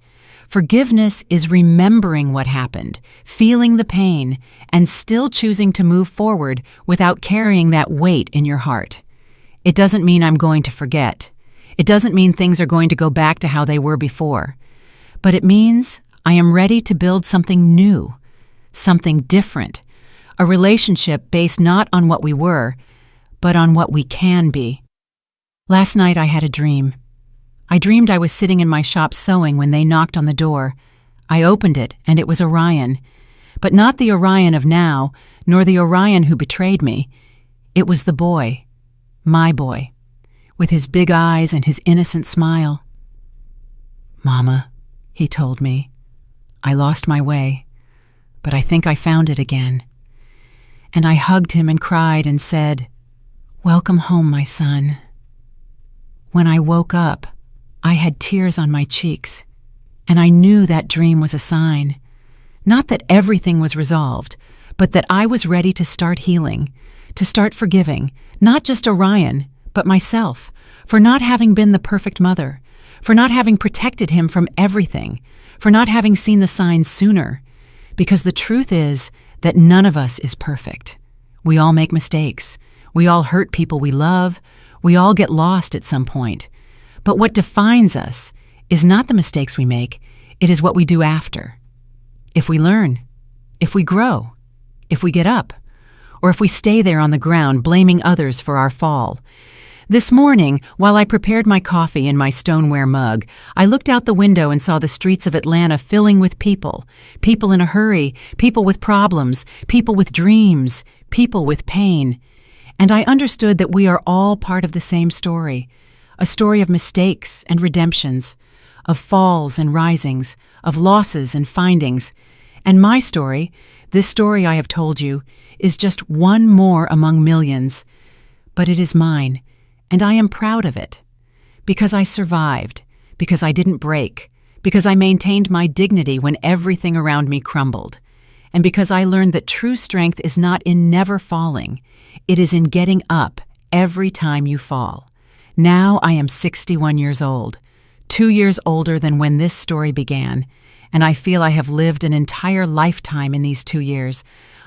Speaker 1: Forgiveness is remembering what happened, feeling the pain, and still choosing to move forward without carrying that weight in your heart. It doesn't mean I'm going to forget. It doesn't mean things are going to go back to how they were before. But it means I am ready to build something new, something different, a relationship based not on what we were, but on what we can be. Last night I had a dream. I dreamed I was sitting in my shop sewing when they knocked on the door. I opened it, and it was Orion. But not the Orion of now, nor the Orion who betrayed me. It was the boy, my boy, with his big eyes and his innocent smile. "Mama," he told me, "I lost my way, but I think I found it again." And I hugged him and cried and said, "Welcome home, my son." When I woke up, I had tears on my cheeks, and I knew that dream was a sign. Not that everything was resolved, but that I was ready to start healing, to start forgiving, not just Orion, but myself, for not having been the perfect mother, for not having protected him from everything, for not having seen the signs sooner. Because the truth is that none of us is perfect. We all make mistakes. We all hurt people we love. We all get lost at some point. But what defines us is not the mistakes we make, it is what we do after. If we learn, if we grow, if we get up, or if we stay there on the ground blaming others for our fall. This morning, while I prepared my coffee in my stoneware mug, I looked out the window and saw the streets of Atlanta filling with people. People in a hurry, people with problems, people with dreams, people with pain. And I understood that we are all part of the same story, a story of mistakes and redemptions, of falls and risings, of losses and findings. And my story, this story I have told you, is just one more among millions. But it is mine. And I am proud of it, because I survived, because I didn't break, because I maintained my dignity when everything around me crumbled, and because I learned that true strength is not in never falling, it is in getting up every time you fall. Now I am 61 years old, 2 years older than when this story began, and I feel I have lived an entire lifetime in these 2 years.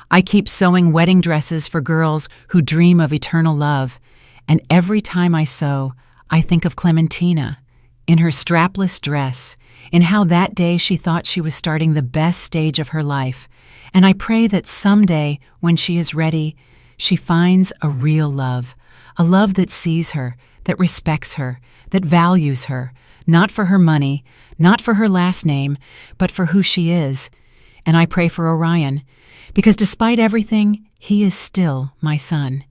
Speaker 1: I keep sewing wedding dresses for girls who dream of eternal love. And every time I sew, I think of Clementina, in her strapless dress, in how that day she thought she was starting the best stage of her life. And I pray that someday, when she is ready, she finds a real love, a love that sees her, that respects her, that values her, not for her money, not for her last name, but for who she is. And I pray for Orion, because despite everything, he is still my son.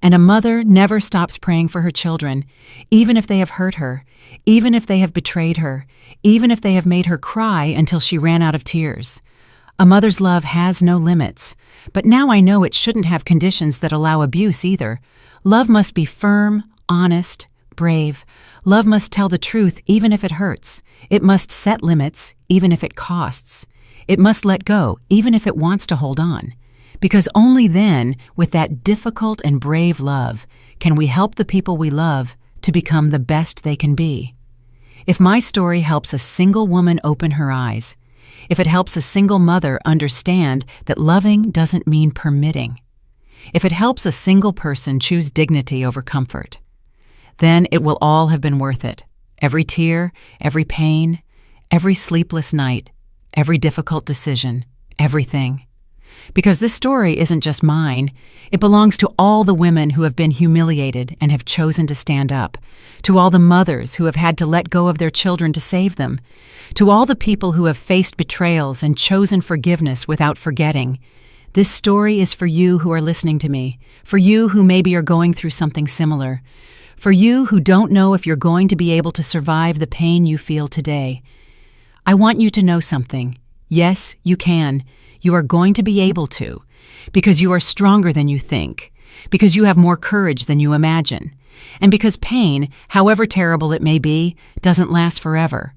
Speaker 1: And a mother never stops praying for her children, even if they have hurt her, even if they have betrayed her, even if they have made her cry until she ran out of tears. A mother's love has no limits, but now I know it shouldn't have conditions that allow abuse either. Love must be firm, honest, brave. Love must tell the truth even if it hurts. It must set limits even if it costs. It must let go even if it wants to hold on. Because only then, with that difficult and brave love, can we help the people we love to become the best they can be. If my story helps a single woman open her eyes, if it helps a single mother understand that loving doesn't mean permitting, if it helps a single person choose dignity over comfort, then it will all have been worth it. Every tear, every pain, every sleepless night, every difficult decision, everything. Because this story isn't just mine. It belongs to all the women who have been humiliated and have chosen to stand up, to all the mothers who have had to let go of their children to save them, to all the people who have faced betrayals and chosen forgiveness without forgetting. This story is for you who are listening to me, for you who maybe are going through something similar, for you who don't know if you're going to be able to survive the pain you feel today. I want you to know something. Yes, you can. You are going to be able to, because you are stronger than you think, because you have more courage than you imagine, and because pain, however terrible it may be, doesn't last forever.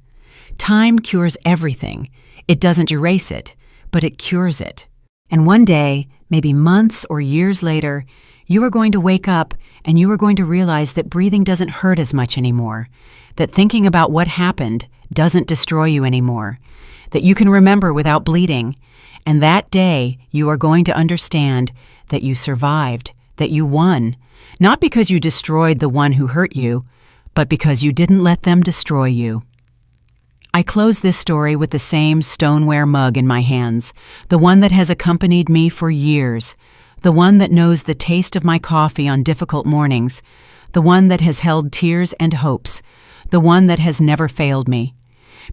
Speaker 1: Time cures everything. It doesn't erase it, but it cures it. And one day, maybe months or years later, you are going to wake up and you are going to realize that breathing doesn't hurt as much anymore, that thinking about what happened doesn't destroy you anymore, that you can remember without bleeding. And that day, you are going to understand that you survived, that you won, not because you destroyed the one who hurt you, but because you didn't let them destroy you. I close this story with the same stoneware mug in my hands, the one that has accompanied me for years, the one that knows the taste of my coffee on difficult mornings, the one that has held tears and hopes, the one that has never failed me.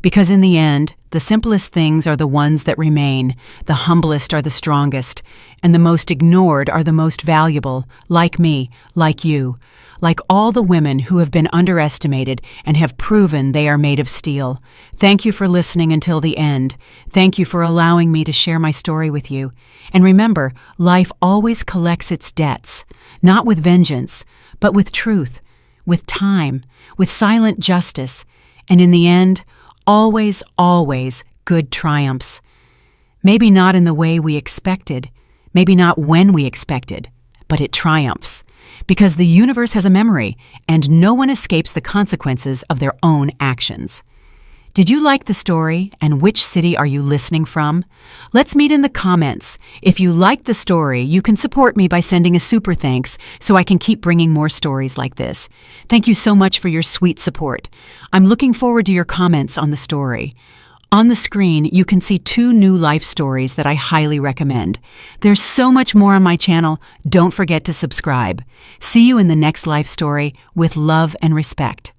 Speaker 1: Because in the end, the simplest things are the ones that remain, the humblest are the strongest, and the most ignored are the most valuable, like me, like you, like all the women who have been underestimated and have proven they are made of steel. Thank you for listening until the end. Thank you for allowing me to share my story with you. And remember, life always collects its debts, not with vengeance, but with truth, with time, with silent justice, and in the end, always, always good triumphs. Maybe not in the way we expected, maybe not when we expected, but it triumphs. Because the universe has a memory, and no one escapes the consequences of their own actions. Did you like the story, and which city are you listening from? Let's meet in the comments. If you liked the story, you can support me by sending a super thanks so I can keep bringing more stories like this. Thank you so much for your sweet support. I'm looking forward to your comments on the story. On the screen, you can see 2 new life stories that I highly recommend. There's so much more on my channel. Don't forget to subscribe. See you in the next life story with love and respect.